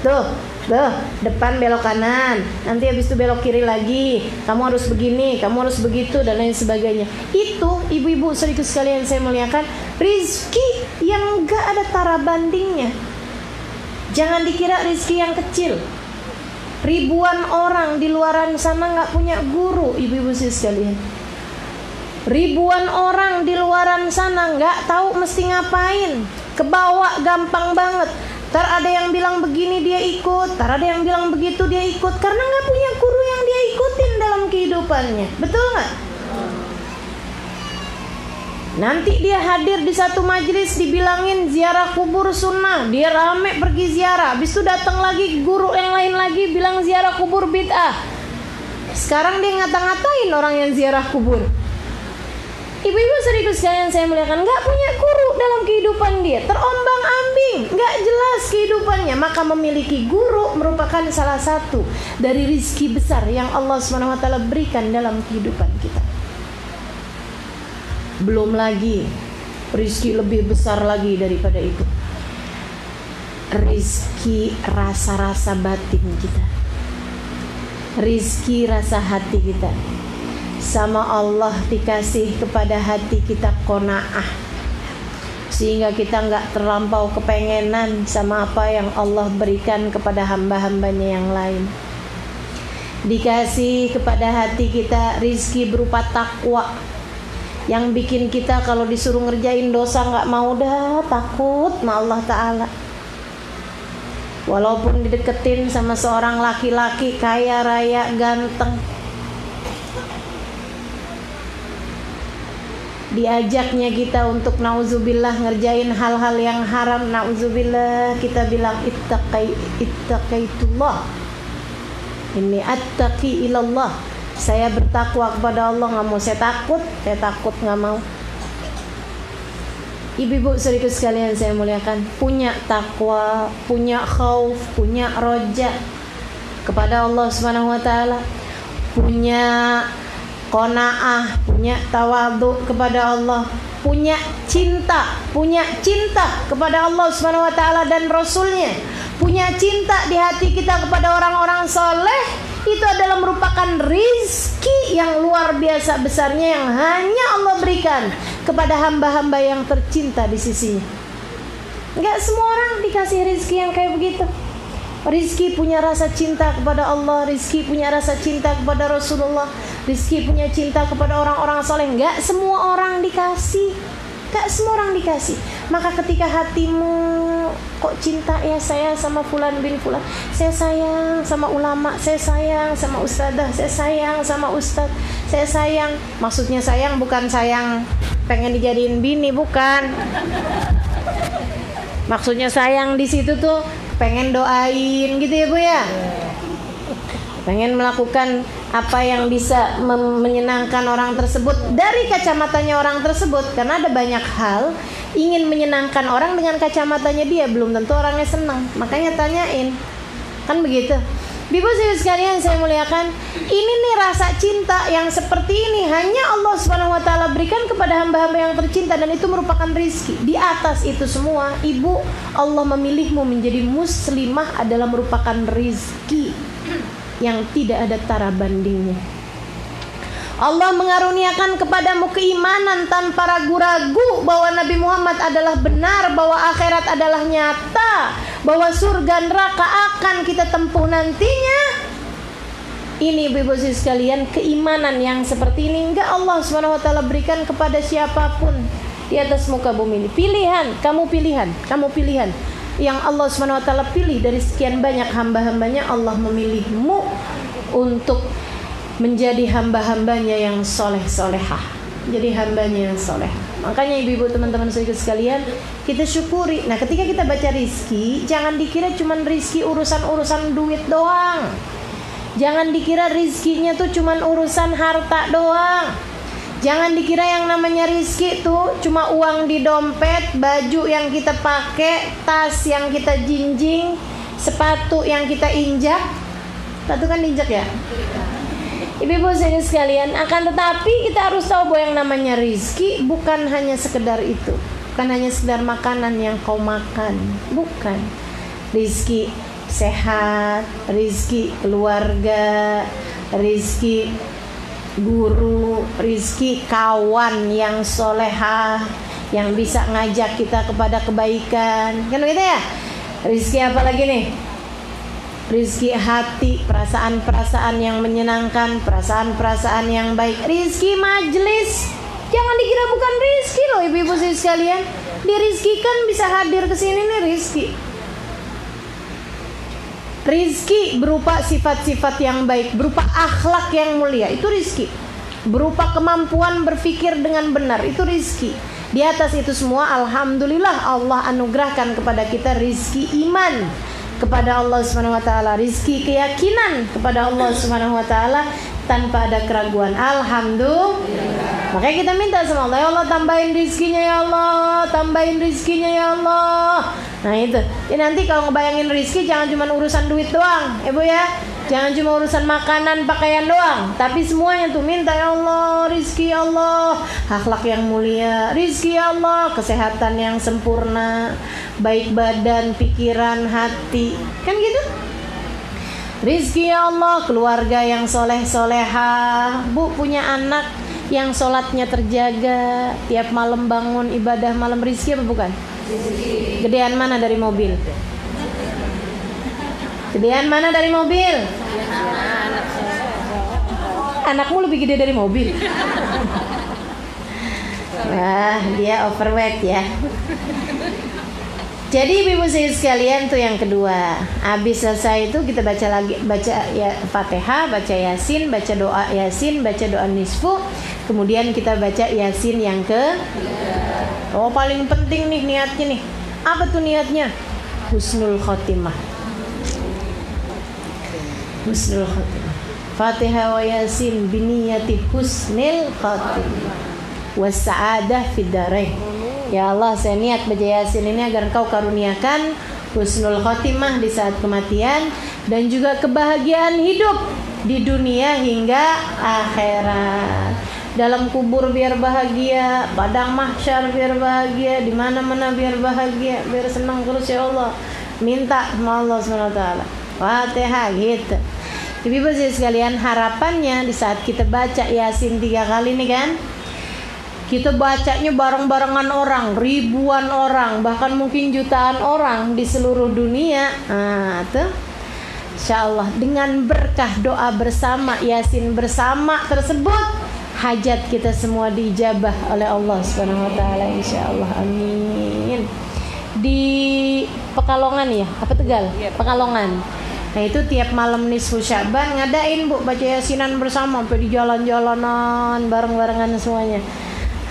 Tuh, depan belok kanan, nanti habis itu belok kiri lagi, kamu harus begini, kamu harus begitu dan lain sebagainya. Itu ibu-ibu saudaraku sekalian saya muliakan, rizki yang gak ada tara bandingnya. Jangan dikira rizki yang kecil. Ribuan orang di luaran sana gak punya guru, ibu-ibu sekalian. Ribuan orang di luaran sana gak tahu mesti ngapain, kebawa gampang banget. Ntar ada yang bilang begini dia ikut, ntar ada yang bilang begitu dia ikut, karena gak punya guru yang dia ikutin dalam kehidupannya. Betul gak? Nanti dia hadir di satu majelis dibilangin ziarah kubur sunnah, dia rame pergi ziarah. Habis itu datang lagi guru yang lain lagi bilang ziarah kubur bid'ah. Sekarang dia ngata-ngatain orang yang ziarah kubur. Ibu-ibu saudaraku sekalian saya muliakan, gak punya guru dalam kehidupan dia, terombang-ambing, gak jelas kehidupannya. Maka memiliki guru merupakan salah satu dari rizki besar yang Allah SWT berikan dalam kehidupan kita. Belum lagi rizki lebih besar lagi daripada itu, rizki rasa-rasa batin kita, rizki rasa hati kita. Sama Allah dikasih kepada hati kita qanaah, sehingga kita gak terlampau kepengenan sama apa yang Allah berikan kepada hamba-hambanya yang lain. Dikasih kepada hati kita rizki berupa takwa, yang bikin kita kalau disuruh ngerjain dosa gak mau dah, takut sama Allah Ta'ala. Walaupun dideketin sama seorang laki-laki kaya raya ganteng, diajaknya kita untuk nauzubillah ngerjain hal-hal yang haram, nauzubillah, kita bilang ittaqaitullah, ini attaqi ilallah, saya bertakwa kepada Allah, nggak mau saya takut nggak mau. Ibu-ibu saudaraku sekalian saya muliakan, punya takwa, punya khauf, punya roja kepada Allah Subhanahu wa taala, punya qanaah, punya tawadhu kepada Allah, punya cinta kepada Allah Subhanahu wa taala dan Rasulnya, punya cinta di hati kita kepada orang-orang soleh. Itu adalah merupakan rizki yang luar biasa besarnya yang hanya Allah berikan kepada hamba-hamba yang tercinta di sisinya. Enggak semua orang dikasih rizki yang kayak begitu. Rizki punya rasa cinta kepada Allah, rizki punya rasa cinta kepada Rasulullah, rizki punya cinta kepada orang-orang soleh. Enggak semua orang dikasih, enggak semua orang dikasih. Maka ketika hatimu kok cinta ya, saya sama fulan bin fulan, saya sayang sama ulama, saya sayang sama ustadzah, saya sayang sama ustadz, saya sayang. Maksudnya sayang bukan sayang pengen dijadiin bini, bukan. Maksudnya sayang di situ tuh pengen doain gitu ya Bu ya, pengen melakukan apa yang bisa menyenangkan orang tersebut dari kacamatanya orang tersebut. Karena ada banyak hal ingin menyenangkan orang dengan kacamatanya dia, belum tentu orangnya senang, makanya tanyain, kan begitu. Ibu sekalian saya muliakan, ini nih rasa cinta yang seperti ini hanya Allah Subhanahu wa taala berikan kepada hamba-hamba yang tercinta, dan itu merupakan rizki. Di atas itu semua, ibu, Allah memilihmu menjadi muslimah adalah merupakan rizki. yang tidak ada tara bandingnya. Allah mengaruniakan kepadamu keimanan tanpa ragu-ragu bahwa Nabi Muhammad adalah benar, bahwa akhirat adalah nyata, bahwa surga neraka akan kita tempuh nantinya. Ini ibu-ibu sekalian, keimanan yang seperti ini enggak Allah SWT berikan kepada siapapun di atas muka bumi ini. Pilihan, kamu pilihan yang Allah SWT pilih dari sekian banyak hamba-hambanya. Allah memilihmu untuk menjadi hamba-hambanya yang soleh-solehah, jadi hambanya yang soleh. Makanya ibu-ibu, teman-teman sekalian, kita syukuri. Nah, ketika kita baca rizki, jangan dikira cuma rizki urusan duit doang. Jangan dikira rizkinya tuh cuma urusan harta doang. Jangan dikira yang namanya rizki tuh cuma uang di dompet, baju yang kita pakai, tas yang kita jinjing, sepatu yang kita injak. Sepatu kan injak ya? Ibu-ibu sekalian, akan tetapi kita harus tahu bahwa yang namanya rizki bukan hanya sekedar itu, bukan hanya sekedar makanan yang kau makan, bukan. Rizki sehat, rizki keluarga, rizki guru, rizki kawan yang solehah, yang bisa ngajak kita kepada kebaikan, kan begitu ya? Rizki apa lagi nih? Rizki hati, perasaan-perasaan yang menyenangkan, perasaan-perasaan yang baik. Rizki majelis, jangan dikira bukan rizki loh ibu-ibu sekalian. Dirizkikan bisa hadir ke sini nih rizki. Rizki berupa sifat-sifat yang baik, berupa akhlak yang mulia, itu rizki. Berupa kemampuan berpikir dengan benar, itu rizki. Di atas itu semua, alhamdulillah Allah anugerahkan kepada kita rizki iman kepada Allah SWT, rizki keyakinan kepada Allah SWT tanpa ada keraguan. Alhamdulillah. Makanya kita minta sama Allah, ya Allah tambahin rizkinya ya Allah, tambahin rizkinya ya Allah. Nah itu. Ya, nanti kalau ngebayangin rizki jangan cuma urusan duit doang, ibu ya. Jangan cuma urusan makanan, pakaian doang, tapi semuanya tuh minta ya Allah, rizki ya Allah, akhlak yang mulia, rizki ya Allah, kesehatan yang sempurna, baik badan, pikiran, hati, kan gitu. Rizki ya Allah, keluarga yang soleh-solehah. Bu punya anak yang sholatnya terjaga, tiap malam bangun ibadah malam, rizki apa bukan? Gedean mana dari mobil? Gedean mana dari mobil? Anakmu lebih gede dari mobil. Wah, dia overweight ya. Jadi ibu sekalian tuh yang kedua. Habis selesai itu kita baca lagi, baca ya Fatihah, baca Yasin, baca doa Yasin, baca doa nisfu. Kemudian kita baca Yasin yang ke. Oh, paling penting nih niatnya nih. Apa tuh niatnya? Husnul khotimah. Husnul khotimah. Fatihah wa Yasin biniyati husnil khotimah wasa'adah fid dharain. Ya Allah, saya niat baca Yasin ini agar Engkau karuniakan husnul khotimah di saat kematian dan juga kebahagiaan hidup di dunia hingga akhirat. Dalam kubur biar bahagia, padang mahsyar biar bahagia, di mana-mana biar bahagia, biar senang terus ya Allah. Minta sama Allah SWT. Fatihah gitu. Ibu-ibu sekalian, harapannya di saat kita baca Yasin 3 kali nih kan, kita bacanya bareng-barengan orang, ribuan orang, bahkan mungkin jutaan orang di seluruh dunia. Nah, tuh insyaallah dengan berkah doa bersama Yasin bersama tersebut, hajat kita semua diijabah oleh Allah Subhanahu wa taala insyaallah. Amin. Di Pekalongan ya, apa Tegal? Pekalongan. Nah itu tiap malam nisfu Sya'ban ngadain Bu baca Yasinan bersama sampai di jalan-jalanan bareng-barengan semuanya.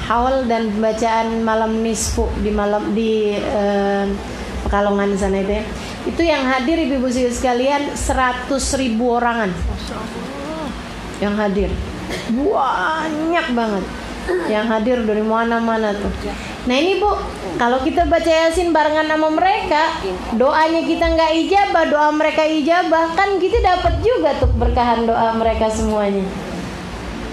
Haul dan pembacaan malam nisfu di Pekalongan sana itu ya. Itu yang hadir ibu-ibu sekalian 100.000 orangan. Yang hadir. Banyak banget. Yang hadir dari mana-mana tuh. Nah ini Bu, kalau kita baca Yasin barengan sama mereka, doanya kita nggak ijabah, doa mereka ijabah, kan kita dapat juga tuh berkahan doa mereka semuanya.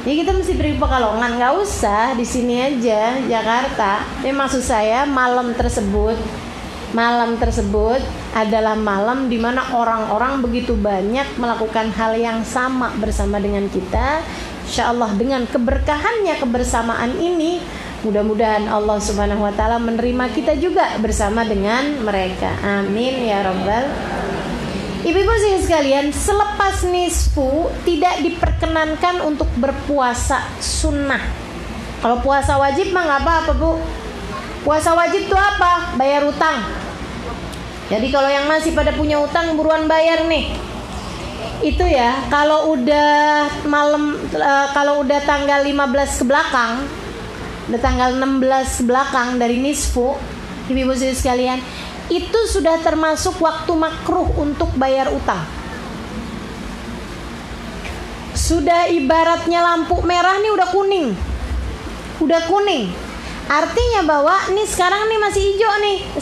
Jadi kita mesti beri Pekalongan, nggak usah di sini aja Jakarta. Tapi maksud saya malam tersebut Malam tersebut adalah malam di mana orang-orang begitu banyak melakukan hal yang sama bersama dengan kita. Insya Allah dengan keberkahannya kebersamaan ini, mudah-mudahan Allah Subhanahu wa Ta'ala menerima kita juga bersama dengan mereka. Amin ya Rabbal. Ibu-ibu sekalian, selepas nisfu tidak diperkenankan untuk berpuasa sunnah. Kalau puasa wajib mah nggak apa-apa, Bu. Puasa wajib itu apa? Bayar utang. Jadi kalau yang masih pada punya utang buruan bayar nih. Itu ya, kalau udah malam, kalau udah tanggal 15 ke belakang, udah tanggal 16 ke belakang dari nisfu, ibu-ibu sekalian, itu sudah termasuk waktu makruh untuk bayar utang. Sudah ibaratnya lampu merah nih udah kuning. Udah kuning. Artinya bahwa nih sekarang nih masih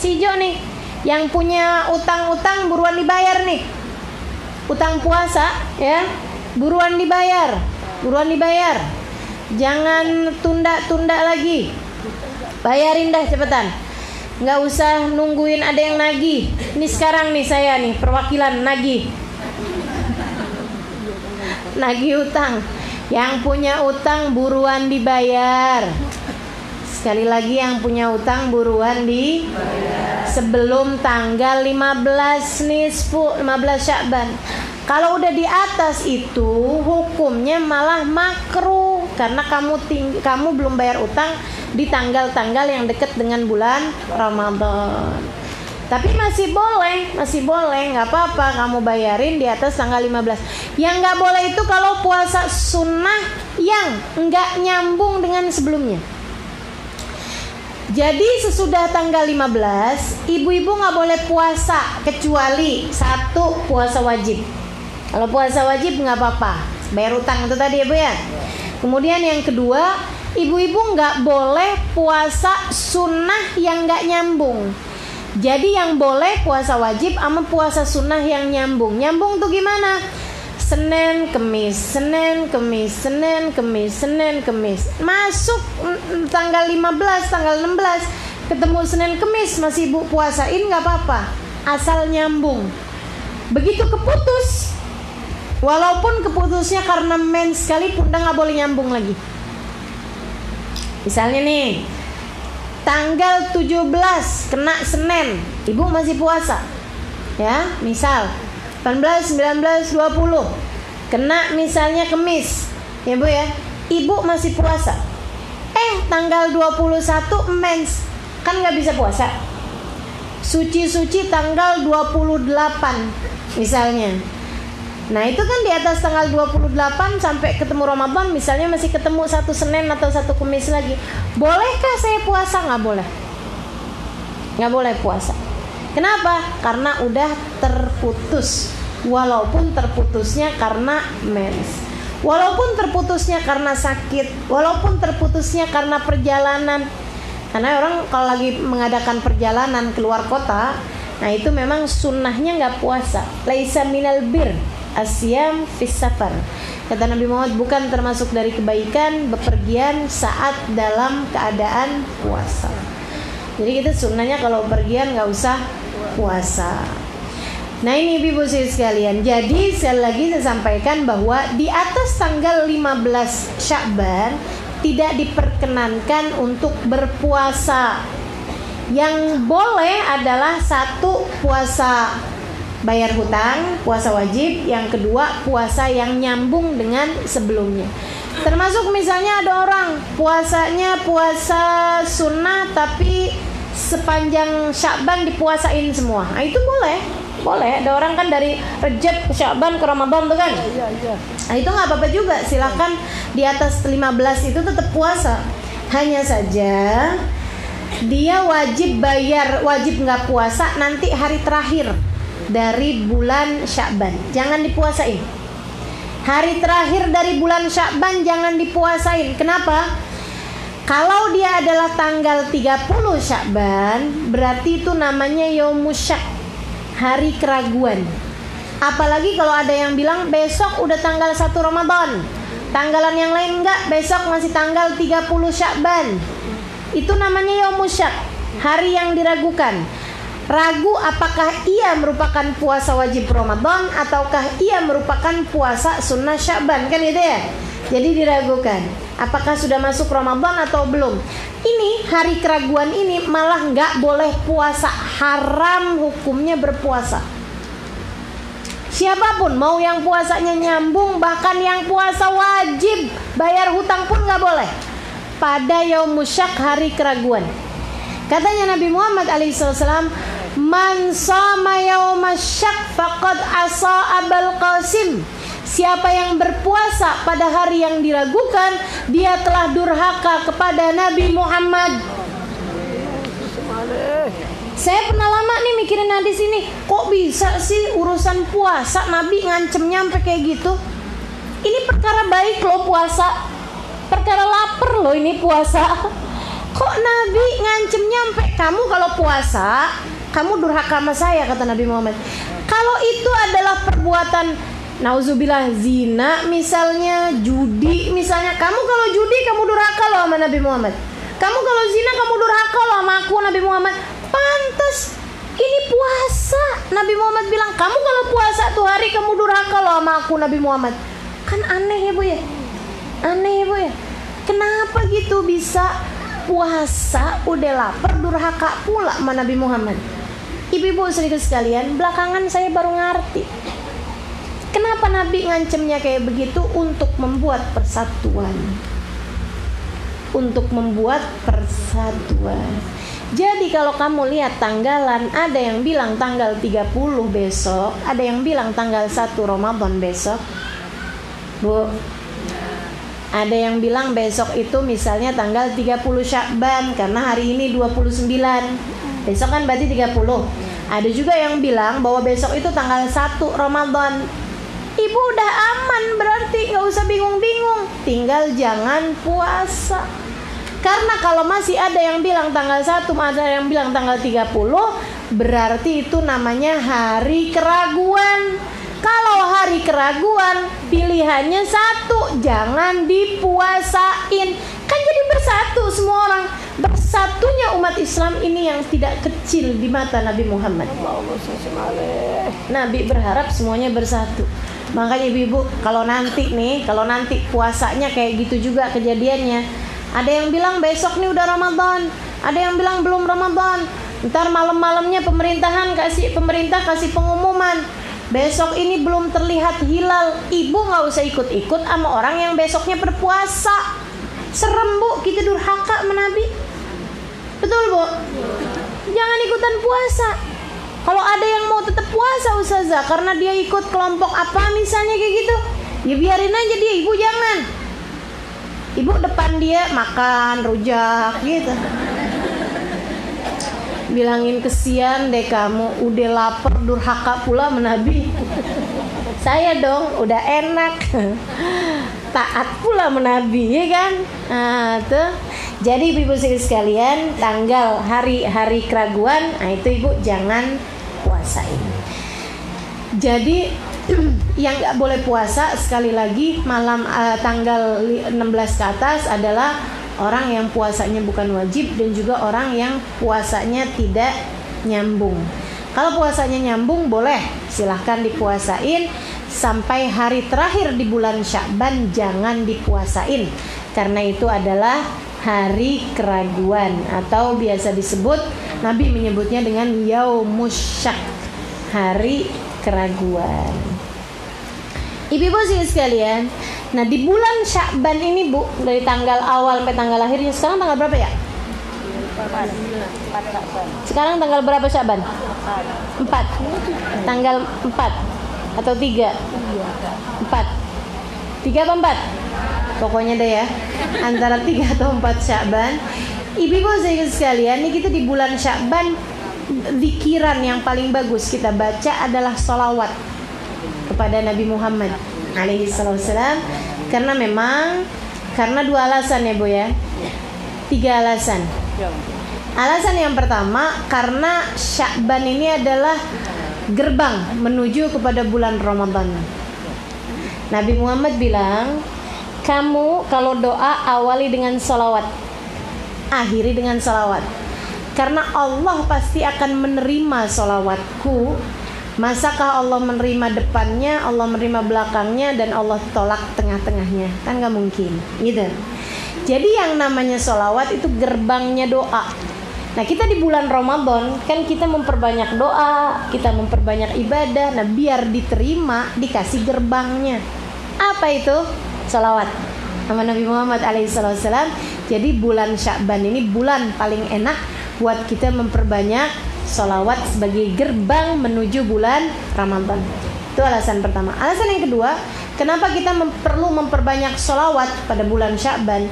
hijau nih. Yang punya utang-utang buruan dibayar nih. Utang puasa ya, buruan dibayar. Jangan tunda-tunda lagi. Bayarin dah cepetan. Nggak usah nungguin ada yang nagih. Ini sekarang nih saya nih perwakilan nagih utang. Yang punya utang buruan dibayar. Sekali lagi, yang punya utang buruan dibayar sebelum tanggal 15 nisfu, 15 Sya'ban. Kalau udah di atas itu hukumnya malah makruh karena kamu belum bayar utang di tanggal-tanggal yang dekat dengan bulan Ramadan. Tapi masih boleh, nggak apa-apa kamu bayarin di atas tanggal 15. Yang nggak boleh itu kalau puasa sunnah yang nggak nyambung dengan sebelumnya. Jadi sesudah tanggal 15, ibu-ibu nggak boleh puasa kecuali satu, puasa wajib. Kalau puasa wajib nggak apa-apa, bayar utang itu tadi ya Bu ya. Kemudian yang kedua, ibu-ibu nggak boleh puasa sunnah yang nggak nyambung. Jadi yang boleh puasa wajib sama puasa sunnah yang nyambung. Nyambung tuh gimana? Senin, Kemis. Masuk tanggal 15, tanggal 16 ketemu Senin, Kemis masih ibu puasain nggak apa-apa, asal nyambung. Begitu keputus, walaupun keputusnya karena mens sekalipun udah nggak boleh nyambung lagi. Misalnya nih, tanggal 17 kena Senin, ibu masih puasa, ya misal 18, 19, 20 kena misalnya Kemis, ya Bu ya, ibu masih puasa. Tanggal 21 mens, kan nggak bisa puasa. Suci tanggal 28 misalnya. Nah itu kan di atas tanggal 28 sampai ketemu Ramadan, misalnya masih ketemu satu Senin atau satu Kemis lagi. Bolehkah saya puasa? Nggak boleh puasa. Kenapa? Karena udah terputus. Walaupun terputusnya karena mens, walaupun terputusnya karena sakit, walaupun terputusnya karena perjalanan. Karena orang kalau lagi mengadakan perjalanan keluar kota, nah itu memang sunnahnya nggak puasa. Laisa minal bir asyam fis safar. Kata Nabi Muhammad, bukan termasuk dari kebaikan bepergian saat dalam keadaan puasa. Jadi kita sunnahnya kalau pergian nggak usah puasa. Nah ini ibu-ibu sekalian, jadi sekali lagi saya sampaikan bahwa di atas tanggal 15 Sya'ban tidak diperkenankan untuk berpuasa. Yang boleh adalah satu, puasa bayar hutang, puasa wajib. Yang kedua, puasa yang nyambung dengan sebelumnya. Termasuk misalnya ada orang puasanya puasa sunnah tapi sepanjang Sya'ban dipuasain semua. Nah, itu boleh. Ada orang kan dari Rejab ke Sya'ban ke Ramadan tuh kan. Nah, itu nggak apa-apa juga. Silahkan di atas 15 itu tetap puasa. Hanya saja dia wajib nggak puasa nanti hari terakhir dari bulan Sya'ban. Jangan dipuasain. Hari terakhir dari bulan Sya'ban jangan dipuasain. Kenapa? Kalau dia adalah tanggal 30 Sya'ban, berarti itu namanya Yaumus Syak, hari keraguan. Apalagi kalau ada yang bilang besok udah tanggal 1 Ramadan, tanggalan yang lain enggak, besok masih tanggal 30 Sya'ban. Itu namanya Yaumus Syak, hari yang diragukan. ragu apakah ia merupakan puasa wajib Ramadan ataukah ia merupakan puasa sunnah Sya'ban, kan gitu ya. Jadi diragukan apakah sudah masuk Ramadan atau belum. Ini hari keraguan ini malah nggak boleh puasa, haram hukumnya berpuasa. Siapapun, mau yang puasanya nyambung, bahkan yang puasa wajib bayar hutang pun nggak boleh pada yaumus syak, hari keraguan. Katanya Nabi Muhammad alaihissalam, man shama yaumas syak faqad asa Abul Qasim. Siapa yang berpuasa pada hari yang diragukan, dia telah durhaka kepada Nabi Muhammad. Saya pernah lama nih mikirin hadis ini, kok bisa sih urusan puasa Nabi ngancem nyampe kayak gitu. Ini perkara baik loh puasa, perkara lapar loh ini puasa. Kok Nabi ngancem nyampe, kamu kalau puasa kamu durhaka sama saya, kata Nabi Muhammad. Kalau itu adalah perbuatan nauzubillah zina misalnya, judi misalnya, kamu kalau judi kamu durhaka loh sama Nabi Muhammad. Kamu kalau zina kamu durhaka loh sama aku, Nabi Muhammad. Pantas ini puasa. Nabi Muhammad bilang, kamu kalau puasa tuh hari kamu durhaka loh sama aku, Nabi Muhammad. Kan aneh ya Bu ya? Aneh ya Bu ya? Kenapa gitu bisa puasa udah lapar durhaka pula sama Nabi Muhammad? Ibu-ibu sedikit sekalian, belakangan saya baru ngerti kenapa Nabi ngancemnya kayak begitu, untuk membuat persatuan. Untuk membuat persatuan. Jadi kalau kamu lihat tanggalan, ada yang bilang tanggal 30 besok, ada yang bilang tanggal 1 Ramadan besok. Bu, ada yang bilang besok itu misalnya tanggal 30 Sya'ban, karena hari ini 29. Besok kan berarti 30. Ada juga yang bilang bahwa besok itu tanggal 1 Ramadan. Ibu udah aman berarti, gak usah bingung-bingung, tinggal jangan puasa. Karena kalau masih ada yang bilang tanggal 1, ada yang bilang tanggal 30, berarti itu namanya hari keraguan. Kalau hari keraguan, pilihannya satu, jangan dipuasain. Kan jadi bersatu semua orang. Bersatunya umat Islam ini yang tidak kecil di mata Nabi Muhammad. Nabi berharap semuanya bersatu. Makanya ibu-ibu, kalau nanti puasanya kayak gitu juga kejadiannya. Ada yang bilang besok nih udah Ramadan, ada yang bilang belum Ramadan. Ntar malam-malamnya pemerintah kasih pengumuman, besok ini belum terlihat hilal. Ibu nggak usah ikut-ikut sama orang yang besoknya berpuasa. Serem Bu, kita durhaka sama Nabi. Betul Bu? Jangan ikutan puasa. Kalau ada yang mau tetap puasa Ustazah karena dia ikut kelompok apa misalnya kayak gitu, ya biarin aja dia, ibu jangan. Ibu depan dia makan rujak gitu. Bilangin kesian deh kamu, udah lapar durhaka pula sama Nabi. Saya dong udah enak taat pula sama Nabi, ya kan? Nah, tuh. Jadi ibu sekalian, tanggal hari keraguan, nah itu ibu jangan puasain. Jadi yang nggak boleh puasa sekali lagi malam tanggal 16 ke atas adalah orang yang puasanya bukan wajib dan juga orang yang puasanya tidak nyambung. Kalau puasanya nyambung boleh, silahkan dipuasain. Sampai hari terakhir di bulan Sya'ban jangan dipuasain, karena itu adalah hari keraguan, atau biasa disebut, Nabi menyebutnya dengan yaumus syak, hari keraguan. Ibu-ibu sekalian, nah di bulan Sya'ban ini Bu, dari tanggal awal sampai tanggal akhirnya, sekarang tanggal berapa ya? Sekarang tanggal berapa Sya'ban? 4. Tanggal 4 atau 3? 4. 3 apa 4? Pokoknya deh ya, antara 3 atau 4 Sya'ban. Ibu-ibu sekalian, ini kita di bulan Sya'ban, zikiran yang paling bagus kita baca adalah sholawat kepada Nabi Muhammad alaihi salam. Karena memang, karena 2 alasan ya Bu ya, 3 alasan. Alasan yang pertama, karena Sya'ban ini adalah gerbang menuju kepada bulan Ramadan. Nabi Muhammad bilang, kamu kalau doa awali dengan salawat, akhiri dengan salawat. Karena Allah pasti akan menerima sholawatku. Masakah Allah menerima depannya, Allah menerima belakangnya, dan Allah tolak tengah-tengahnya? Kan gak mungkin gitu. Jadi yang namanya sholawat itu gerbangnya doa. Nah kita di bulan Ramadan kan kita memperbanyak doa, kita memperbanyak ibadah. Nah biar diterima dikasih gerbangnya. Apa itu? Sholawat sama Nabi Muhammad alaihissalam. Jadi bulan Sya'ban ini bulan paling enak buat kita memperbanyak sholawat sebagai gerbang menuju bulan Ramadan. Itu alasan pertama. Alasan yang kedua, kenapa kita perlu memperbanyak sholawat pada bulan Sya'ban?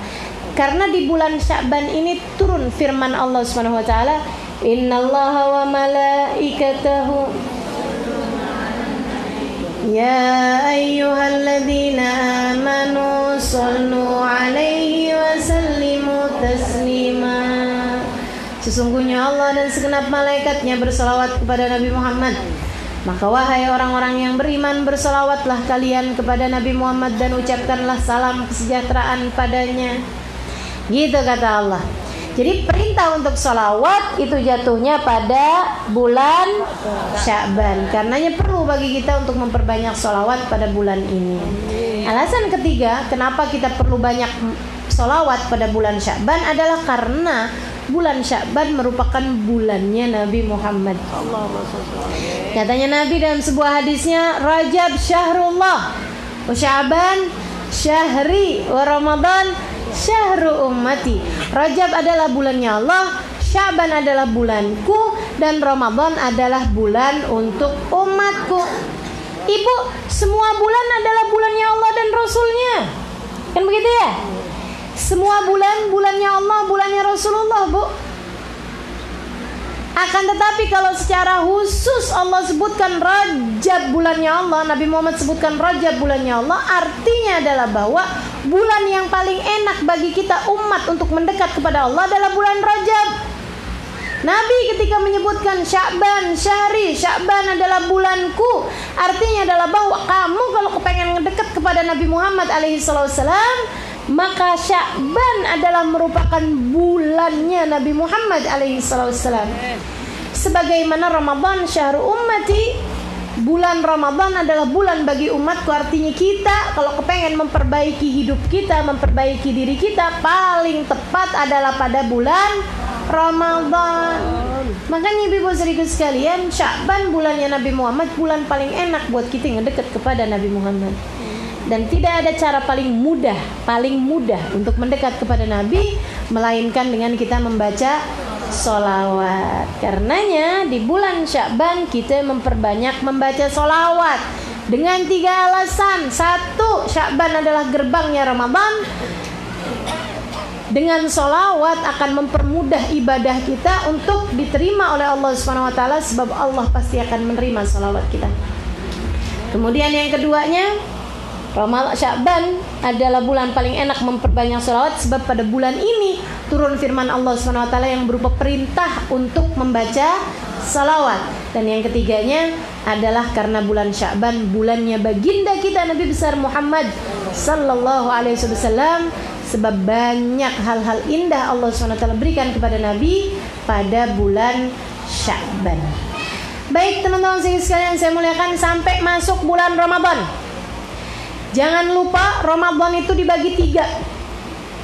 Karena di bulan Sya'ban ini turun firman Allah Subhanahu wa taala, "Innallaha wa malaikatahu ya ayyuhalladzina amanu shallu 'alaihi wa sallimu taslima." Sesungguhnya Allah dan segenap malaikatnya bersalawat kepada Nabi Muhammad. Maka wahai orang-orang yang beriman, bersalawatlah kalian kepada Nabi Muhammad dan ucapkanlah salam kesejahteraan padanya. Gitu kata Allah. Jadi perintah untuk salawat itu jatuhnya pada bulan Sya'ban. Karenanya perlu bagi kita untuk memperbanyak salawat pada bulan ini. Alasan ketiga, kenapa kita perlu banyak salawat pada bulan Sya'ban adalah karena bulan Sya'ban merupakan bulannya Nabi Muhammad. Katanya Nabi dalam sebuah hadisnya, Rajab syahrullah, wa Sya'ban syahri, wa Ramadan syahru ummati. Rajab adalah bulannya Allah, Sya'ban adalah bulanku, dan Ramadan adalah bulan untuk umatku. Ibu, semua bulan adalah bulannya Allah dan Rasulnya. Kan begitu ya? Semua bulan, bulannya Allah, bulannya Rasulullah, Bu. Akan tetapi kalau secara khusus Allah sebutkan Rajab bulannya Allah, Nabi Muhammad sebutkan Rajab bulannya Allah, artinya adalah bahwa bulan yang paling enak bagi kita umat untuk mendekat kepada Allah adalah bulan Rajab. Nabi ketika menyebutkan Sya'ban syahri, Sya'ban adalah bulanku, artinya adalah bahwa kamu kalau kepengen mendekat kepada Nabi Muhammad alaihissalam, maka Sya'ban adalah merupakan bulannya Nabi Muhammad alaihissalam. Sebagaimana Ramadan syahrul ummati, bulan Ramadan adalah bulan bagi umatku, artinya kita kalau kepengen memperbaiki hidup kita, memperbaiki diri kita, paling tepat adalah pada bulan Ramadan. Makanya ibu-ibu saudariku sekalian, Sya'ban bulannya Nabi Muhammad, bulan paling enak buat kita ngedekat kepada Nabi Muhammad. Dan tidak ada cara paling mudah untuk mendekat kepada Nabi melainkan dengan kita membaca sholawat. Karenanya di bulan Sya'ban kita memperbanyak membaca sholawat dengan 3 alasan. 1, Sya'ban adalah gerbangnya Ramadan. Dengan sholawat akan mempermudah ibadah kita untuk diterima oleh Allah Subhanahu wa taala, sebab Allah pasti akan menerima sholawat kita. Kemudian yang keduanya, Sya'ban adalah bulan paling enak memperbanyak sholawat, sebab pada bulan ini turun firman Allah SWT yang berupa perintah untuk membaca sholawat. Dan yang ketiganya adalah karena bulan Sya'ban bulannya baginda kita Nabi besar Muhammad sallallahu alaihi wasallam, sebab banyak hal-hal indah Allah SWT berikan kepada Nabi pada bulan Sya'ban. Baik teman-teman sekalian saya muliakan, sampai masuk bulan Ramadan. Jangan lupa Ramadan itu dibagi 3.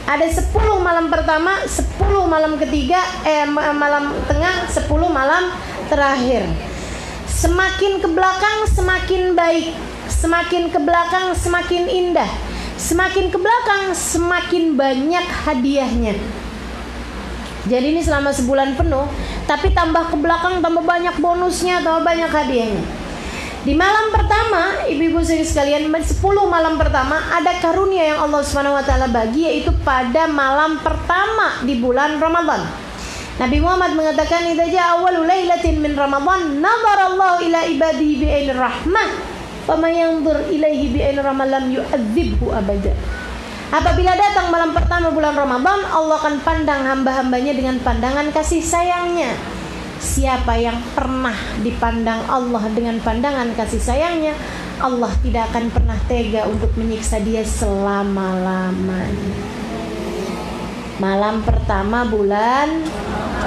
Ada 10 malam pertama, 10 malam ketiga, malam tengah, 10 malam terakhir. Semakin ke belakang semakin baik, semakin ke belakang semakin indah, semakin ke belakang semakin banyak hadiahnya. Jadi ini selama sebulan penuh, tapi tambah ke belakang tambah banyak bonusnya, tambah banyak hadiahnya. Di malam pertama, ibu-ibu sekalian, 10 malam pertama ada karunia yang Allah Subhanahu wa taala bagi, yaitu pada malam pertama di bulan Ramadan. Nabi Muhammad mengatakan, "Idza jaa awwalu lailatin min Ramadan, nazarallahu ila ibadihi bi ainir rahmah, faman yanzur ilaihi bi ainir rahmah lam yu'adzibhu abada." Apabila datang malam pertama bulan Ramadan, Allah akan pandang hamba-hambanya dengan pandangan kasih sayangnya. Siapa yang pernah dipandang Allah dengan pandangan kasih sayangnya, Allah tidak akan pernah tega untuk menyiksa dia selama-lamanya. Malam pertama bulan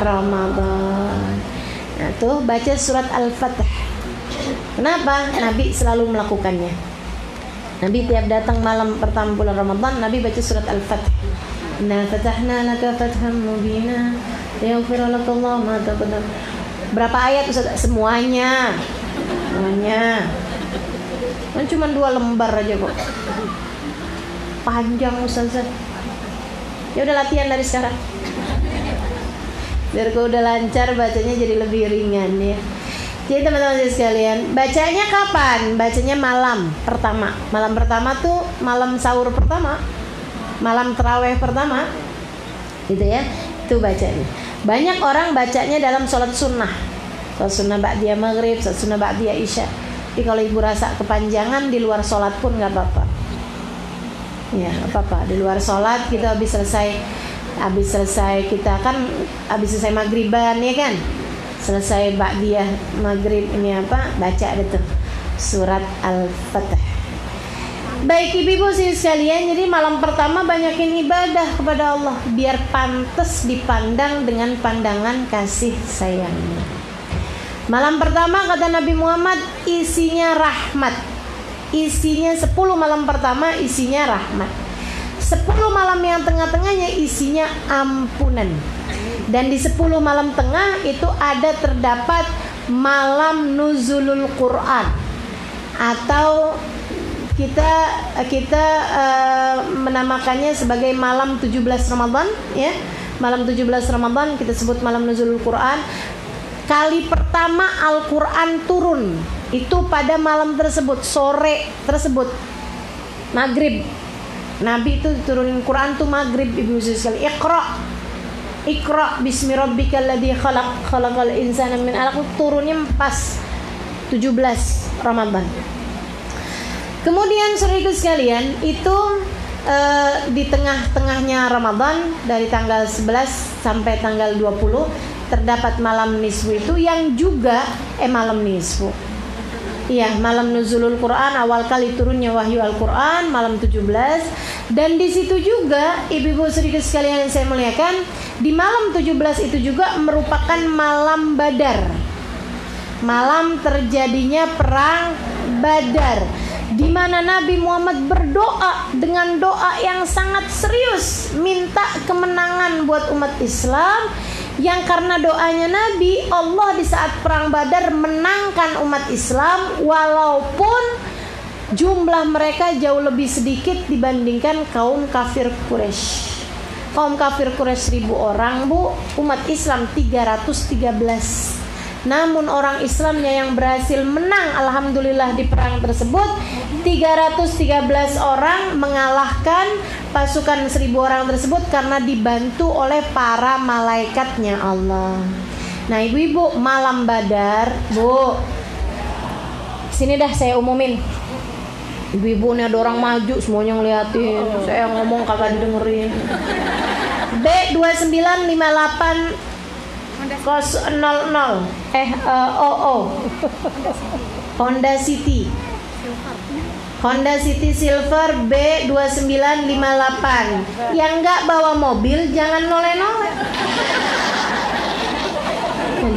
Ramadan. Nah tuh baca surat Al-Fatih. Kenapa? Nabi selalu melakukannya. Nabi tiap datang malam pertama bulan Ramadan, Nabi baca surat Al-Fatih. Inna fatahna laka fatham mubina liyaghfira lakallahu ma taqaddam. Berapa ayat Ustaz? Semuanya. Kan cuma 2 lembar aja kok. Panjang Ustaz. Ya udah latihan dari sekarang. Biar kau udah lancar bacanya jadi lebih ringan ya. Jadi teman-teman sekalian, bacanya kapan? Bacanya malam pertama. Malam pertama tuh malam sahur pertama, malam tarawih pertama, gitu ya. Itu bacanya. Banyak orang bacanya dalam sholat sunnah. Sholat sunnah ba'diyah maghrib, sholat sunnah ba'diyah isya. Tapi kalau ibu rasa kepanjangan di luar sholat pun nggak apa-apa. Ya, apa-apa. Di luar sholat kita habis selesai kita kan habis selesai maghriban ya kan, selesai ba'diyah maghrib ini apa, baca itu surat Al-Fatih. Baik ibu-ibu sekalian, jadi malam pertama banyakin ibadah kepada Allah biar pantas dipandang dengan pandangan kasih sayangnya. Malam pertama kata Nabi Muhammad isinya rahmat. Isinya 10 malam pertama isinya rahmat. 10 malam yang tengah-tengahnya isinya ampunan. Dan di 10 malam tengah itu ada terdapat malam nuzulul Quran, atau kita menamakannya sebagai malam 17 Ramadan ya. Malam 17 Ramadan kita sebut malam nuzulul Quran. Kali pertama Al-Quran turun itu pada malam tersebut, sore tersebut, maghrib. Nabi itu turunin Quran tuh maghrib ibu sekali. Iqra bismi rabbikal ladzi khalaq, khalaqal insana min 'alaq, turunnya pas 17 Ramadan. Kemudian saudaraku sekalian, itu di tengah-tengahnya Ramadan dari tanggal 11 sampai tanggal 20 terdapat malam nisfu itu yang juga malam nisfu. Iya, malam nuzulul Quran, awal kali turunnya wahyu Al-Quran, malam 17. Dan di situ juga ibu-ibu saudara sekalian yang saya muliakan, di malam 17 itu juga merupakan malam Badar. Malam terjadinya perang Badar, di mana Nabi Muhammad berdoa dengan doa yang sangat serius, minta kemenangan buat umat Islam. Yang karena doanya Nabi, Allah di saat perang Badar menangkan umat Islam, walaupun jumlah mereka jauh lebih sedikit dibandingkan kaum kafir Quraisy. Kaum kafir Quraisy 1000 orang bu, umat Islam 313. Namun orang Islamnya yang berhasil menang alhamdulillah di perang tersebut 313 orang mengalahkan pasukan 1000 orang tersebut karena dibantu oleh para malaikatnya Allah. Nah ibu-ibu, malam Badar, bu, sini dah saya umumin. Ibu-ibu nih ada orang maju semuanya ngeliatin, saya ngomong kagak didengerin. B2958 00 Honda City Silver B2958. Yang nggak bawa mobil jangan noleh-noleh.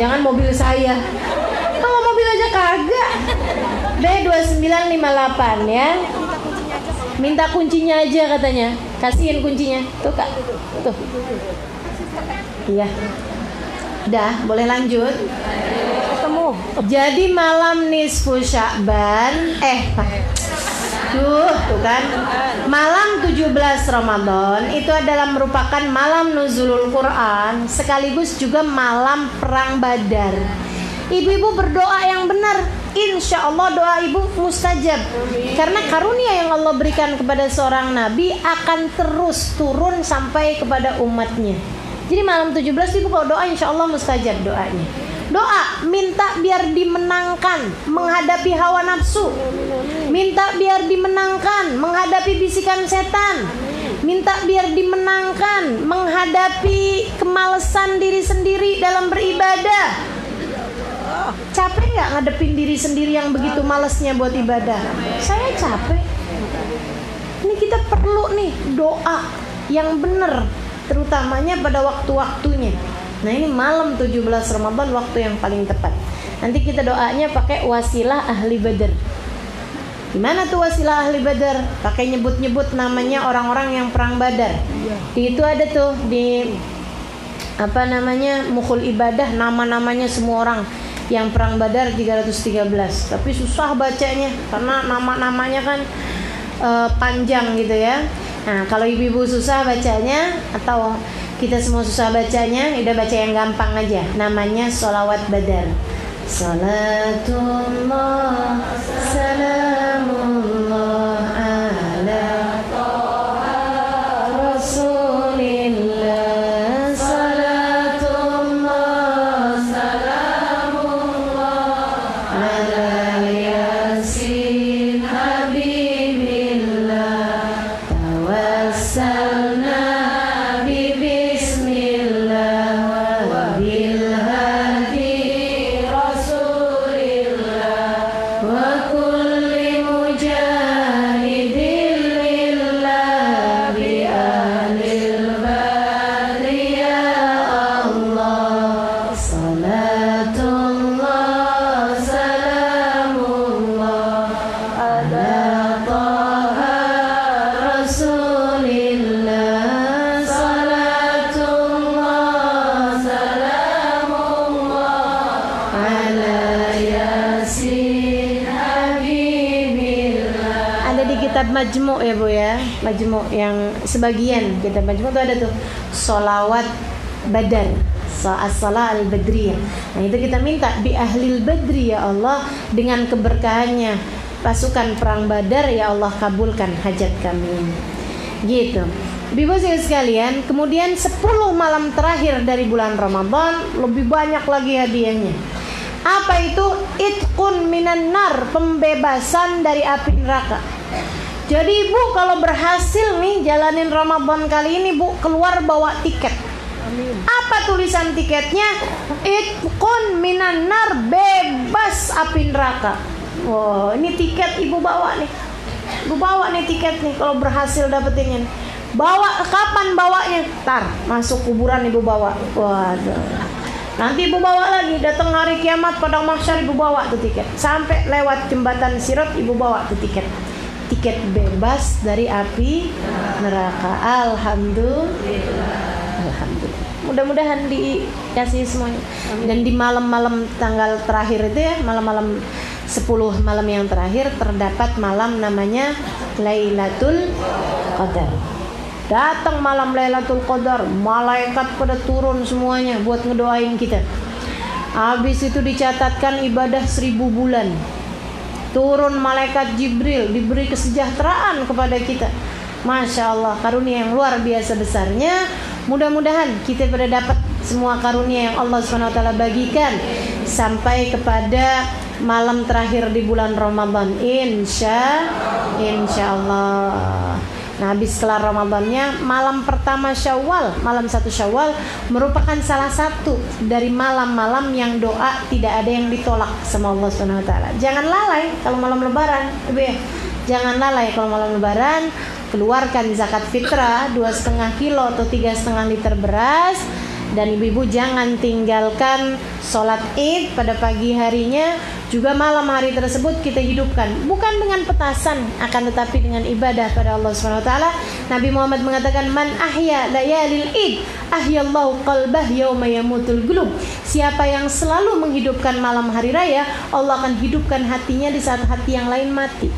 Jangan mobil saya, bawa mobil aja kagak. B2958 ya. Minta kuncinya aja katanya. Kasihin kuncinya. Tuh kak. Tuh. Iya. Udah, boleh lanjut. Ketemu. Jadi malam nisfu Sya'ban, tuh kan. Malam 17 Ramadan itu adalah merupakan malam nuzulul Quran, sekaligus juga malam perang Badar. Ibu-ibu berdoa yang benar, insya Allah doa ibu mustajab. Karena karunia yang Allah berikan kepada seorang nabi akan terus turun sampai kepada umatnya. Jadi malam 17 ibu kalau doa insya Allah mustajab doanya. Doa minta biar dimenangkan menghadapi hawa nafsu, minta biar dimenangkan menghadapi bisikan setan, minta biar dimenangkan menghadapi kemalasan diri sendiri dalam beribadah. Capek nggak ngadepin diri sendiri yang begitu malesnya buat ibadah? Saya capek. Ini kita perlu nih doa yang benar, terutamanya pada waktu-waktunya. Nah ini malam 17 Ramadan waktu yang paling tepat. Nanti kita doanya pakai wasilah ahli Badar. Gimana tuh wasilah ahli Badar? Pakai nyebut-nyebut namanya orang-orang yang perang Badar. Di itu ada tuh di Mukhul Ibadah, nama-namanya semua orang yang perang Badar 313. Tapi susah bacanya karena nama-namanya kan panjang gitu ya. Nah, kalau ibu-ibu susah bacanya atau kita semua susah bacanya, udah baca yang gampang aja. Namanya sholawat Badar. Salatullah salamullah ala Taha Rasulillah. Salatullah salamullah ala Yasin Habibillah. Tawassalna bi bismillah wa bil hadi Majmu' ya Bu ya, Majmu' yang sebagian kitab Majmu' itu ada tuh sholawat Badar, as-shalah al-badriyah. Nah itu kita minta bi ahlil badri ya Allah, dengan keberkahannya pasukan perang Badar ya Allah kabulkan hajat kami. Gitu. Ibu sekalian, kemudian 10 malam terakhir dari bulan Ramadan lebih banyak lagi hadiahnya. Apa itu? Itqun minan nar, pembebasan dari api neraka. Jadi Ibu kalau berhasil nih jalanin Ramadan kali ini, Bu, keluar bawa tiket. Amin. Apa tulisan tiketnya? Itqun minan nar, bebas api neraka. Wow, ini tiket Ibu bawa nih. Ibu bawa nih tiket nih kalau berhasil dapetinnya. Bawa, kapan bawanya? Ntar masuk kuburan Ibu bawa. Waduh. Nanti Ibu bawa lagi, datang hari kiamat padang mahsyar Ibu bawa tuh tiket. Sampai lewat jembatan Sirat Ibu bawa tuh tiket. Tiket bebas dari api neraka. Alhamdulillah. Alhamdulillah. Mudah-mudahan dikasih semuanya. Dan di malam-malam tanggal terakhir itu ya, malam-malam 10 malam yang terakhir terdapat malam namanya Lailatul Qadar. Datang malam Lailatul Qadar, malaikat pada turun semuanya buat ngedoain kita. Habis itu dicatatkan ibadah 1000 bulan. Turun malaikat Jibril, diberi kesejahteraan kepada kita. Masya Allah, karunia yang luar biasa besarnya. Mudah-mudahan kita pada dapat semua karunia yang Allah SWT bagikan sampai kepada malam terakhir di bulan Ramadan. Insya Allah. Nah, habis kelar Ramadannya, malam pertama Syawal, malam 1 Syawal merupakan salah satu dari malam-malam yang doa tidak ada yang ditolak sama Allah SWT. Jangan lalai kalau malam Lebaran, Ibu ya. Jangan lalai kalau malam Lebaran, keluarkan zakat fitrah 2,5 kilo atau 3,5 liter beras. Dan ibu-ibu jangan tinggalkan sholat Id pada pagi harinya. Juga malam hari tersebut kita hidupkan, bukan dengan petasan, akan tetapi dengan ibadah pada Allah SWT. Nabi Muhammad mengatakan, man ahya layalil id ahyallahu qalbah yauma yamutul qulub. Siapa yang selalu menghidupkan malam hari raya, Allah akan hidupkan hatinya di saat hati yang lain mati.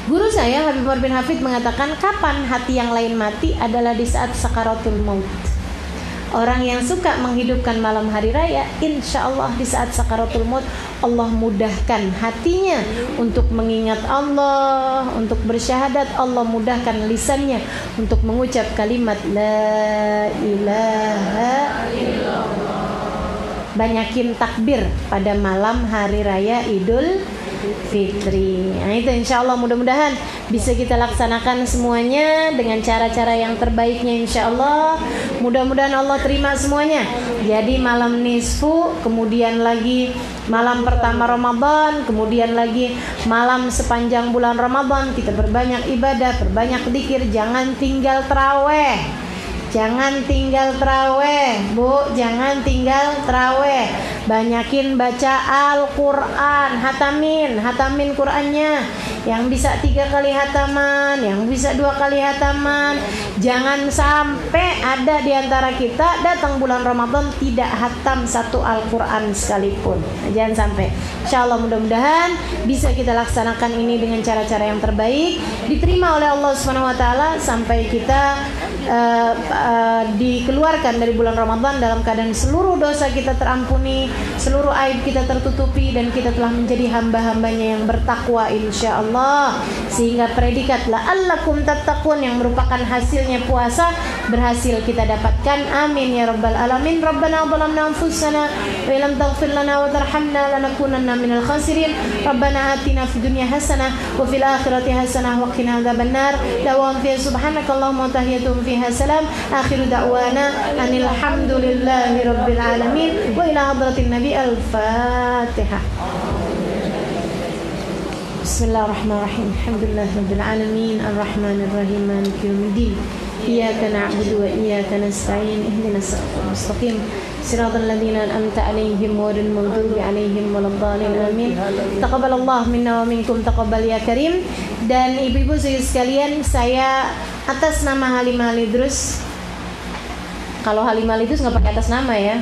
Guru saya Habib Umar bin Hafid mengatakan, kapan hati yang lain mati adalah di saat sakaratul maut. Orang yang suka menghidupkan malam hari raya, insya Allah di saat sakaratul maut Allah mudahkan hatinya untuk mengingat Allah, untuk bersyahadat. Allah mudahkan lisannya untuk mengucap kalimat La ilaha illallah. Banyakin takbir pada malam hari raya Idul Fitri. Nah itu insya Allah mudah-mudahan bisa kita laksanakan semuanya dengan cara-cara yang terbaiknya insya Allah. Mudah-mudahan Allah terima semuanya. Jadi malam nisfu, kemudian lagi malam pertama Ramadan, kemudian lagi malam sepanjang bulan Ramadan kita berbanyak ibadah, berbanyak dzikir, jangan tinggal taraweh. Jangan tinggal terawih, Bu. Jangan tinggal terawih. Banyakin baca Al-Quran. Hatamin Qurannya. Yang bisa 3 kali hataman, yang bisa 2 kali hataman. Jangan sampai ada di antara kita datang bulan Ramadan tidak hatam 1 Al-Quran sekalipun. Jangan sampai. Insyaallah mudah-mudahan bisa kita laksanakan ini dengan cara-cara yang terbaik, diterima oleh Allah Subhanahu wa taala sampai kita dikeluarkan dari bulan Ramadan dalam keadaan seluruh dosa kita terampuni, seluruh aib kita tertutupi, dan kita telah menjadi hamba-hambanya yang bertakwa insyaallah, sehingga predikat la'allakum tattaqun yang merupakan hasilnya puasa berhasil kita dapatkan. Amin ya rabbal alamin. Rabbana zalamna anfusana wa illam taghfir lana wa tarhamna lanakunanna minal khasirin. Rabbana atina fid dunya hasanah wa fil akhirati hasanah wa qina adzabannar. Da'wan fiha subhanakallahumma wa tahiyyatuhum fiha salam. Akhiru da'wana anil hamdulillahi rabbil alamin wa ila hadratin nabi. Al-Fatihah. Bismillahirrahmanirrahim. Alhamdulillahi rabbil alamin arrahmanir rahim maliki yaumiddin. Iyyaka na'budu wa iyyaka nasta'in. Ihdinas siratal mustaqim siratal ladzina an'amta 'alaihim ghairil maghdubi 'alaihim waladdallin. Amin. Taqabbalallahu minna wa minkum taqabbal ya karim. Dan ibu-ibu sekalian, saya atas nama Halimah Al-Idrus, kalau Halimah Al-Idrus nggak pakai atas nama ya,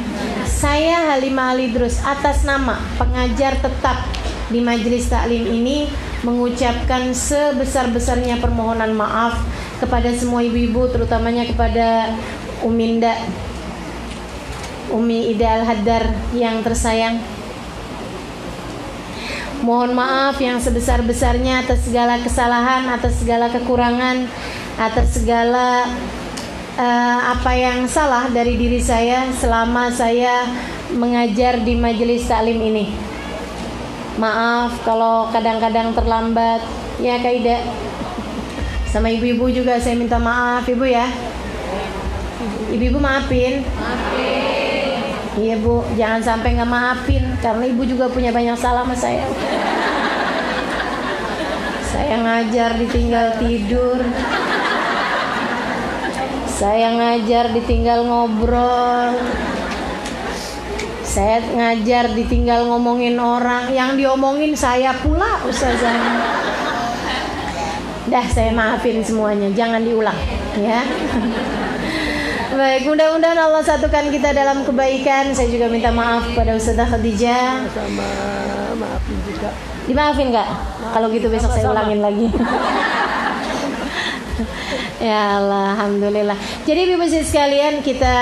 saya Halimah Al-Idrus atas nama pengajar tetap di majelis taklim ini mengucapkan sebesar-besarnya permohonan maaf kepada semua ibu-ibu, terutamanya kepada Umi Ida Al-Haddar yang tersayang. Mohon maaf yang sebesar-besarnya atas segala kesalahan, atas segala kekurangan, atas segala apa yang salah dari diri saya selama saya mengajar di majelis taklim ini. Maaf kalau kadang-kadang terlambat ya Kak Ida. Sama ibu-ibu juga saya minta maaf Ibu ya. Ibu-ibu maafin. Iya Bu, jangan sampai nggak maafin karena Ibu juga punya banyak salah sama saya. Saya ngajar ditinggal tidur. Saya ngajar ditinggal ngobrol. Saya ngajar ditinggal ngomongin orang. Yang diomongin saya pula Ustazah. Dah saya maafin semuanya. Jangan diulang ya. Baik, mudah-mudahan Allah satukan kita dalam kebaikan. Saya juga minta maaf kepada Ustazah Khadijah. Sama maafin juga. Dimaafin Kak? Kalau gitu besok saya ulangin lagi. Ya Allah, alhamdulillah. Jadi ibu sekalian, kita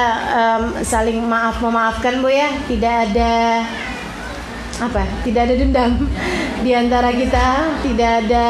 saling memaafkan Bu ya. Tidak ada dendam di antara kita, tidak ada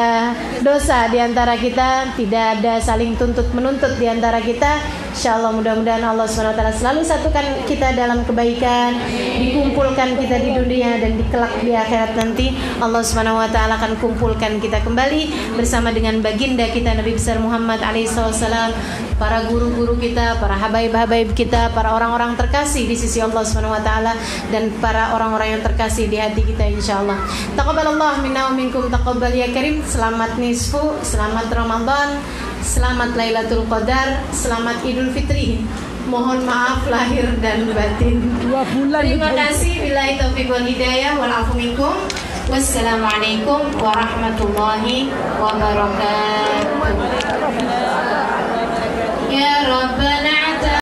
dosa di antara kita, tidak ada saling tuntut menuntut di antara kita. Insyaallah mudah-mudahan Allah SWT selalu satukan kita dalam kebaikan, dikumpulkan kita di dunia dan kelak di akhirat nanti Allah SWT akan kumpulkan kita kembali bersama dengan baginda kita Nabi besar Muhammad SAW, para guru-guru kita, para habaib-habaib kita, para orang-orang terkasih di sisi Allah SWT, dan para orang-orang yang terkasih di hati kita insyaallah. Taqabbalallahu minna wa minkum taqabbal ya karim. Selamat nisfu, selamat Ramadan, selamat Lailatul Qadar, selamat Idul Fitri. Mohon maaf lahir dan batin. 2 bulan. Terima kasih. Billahi taufiq wal hidayah wal afu minkum. Wassalamualaikum warahmatullahi wabarakatuh. Ya Rabbana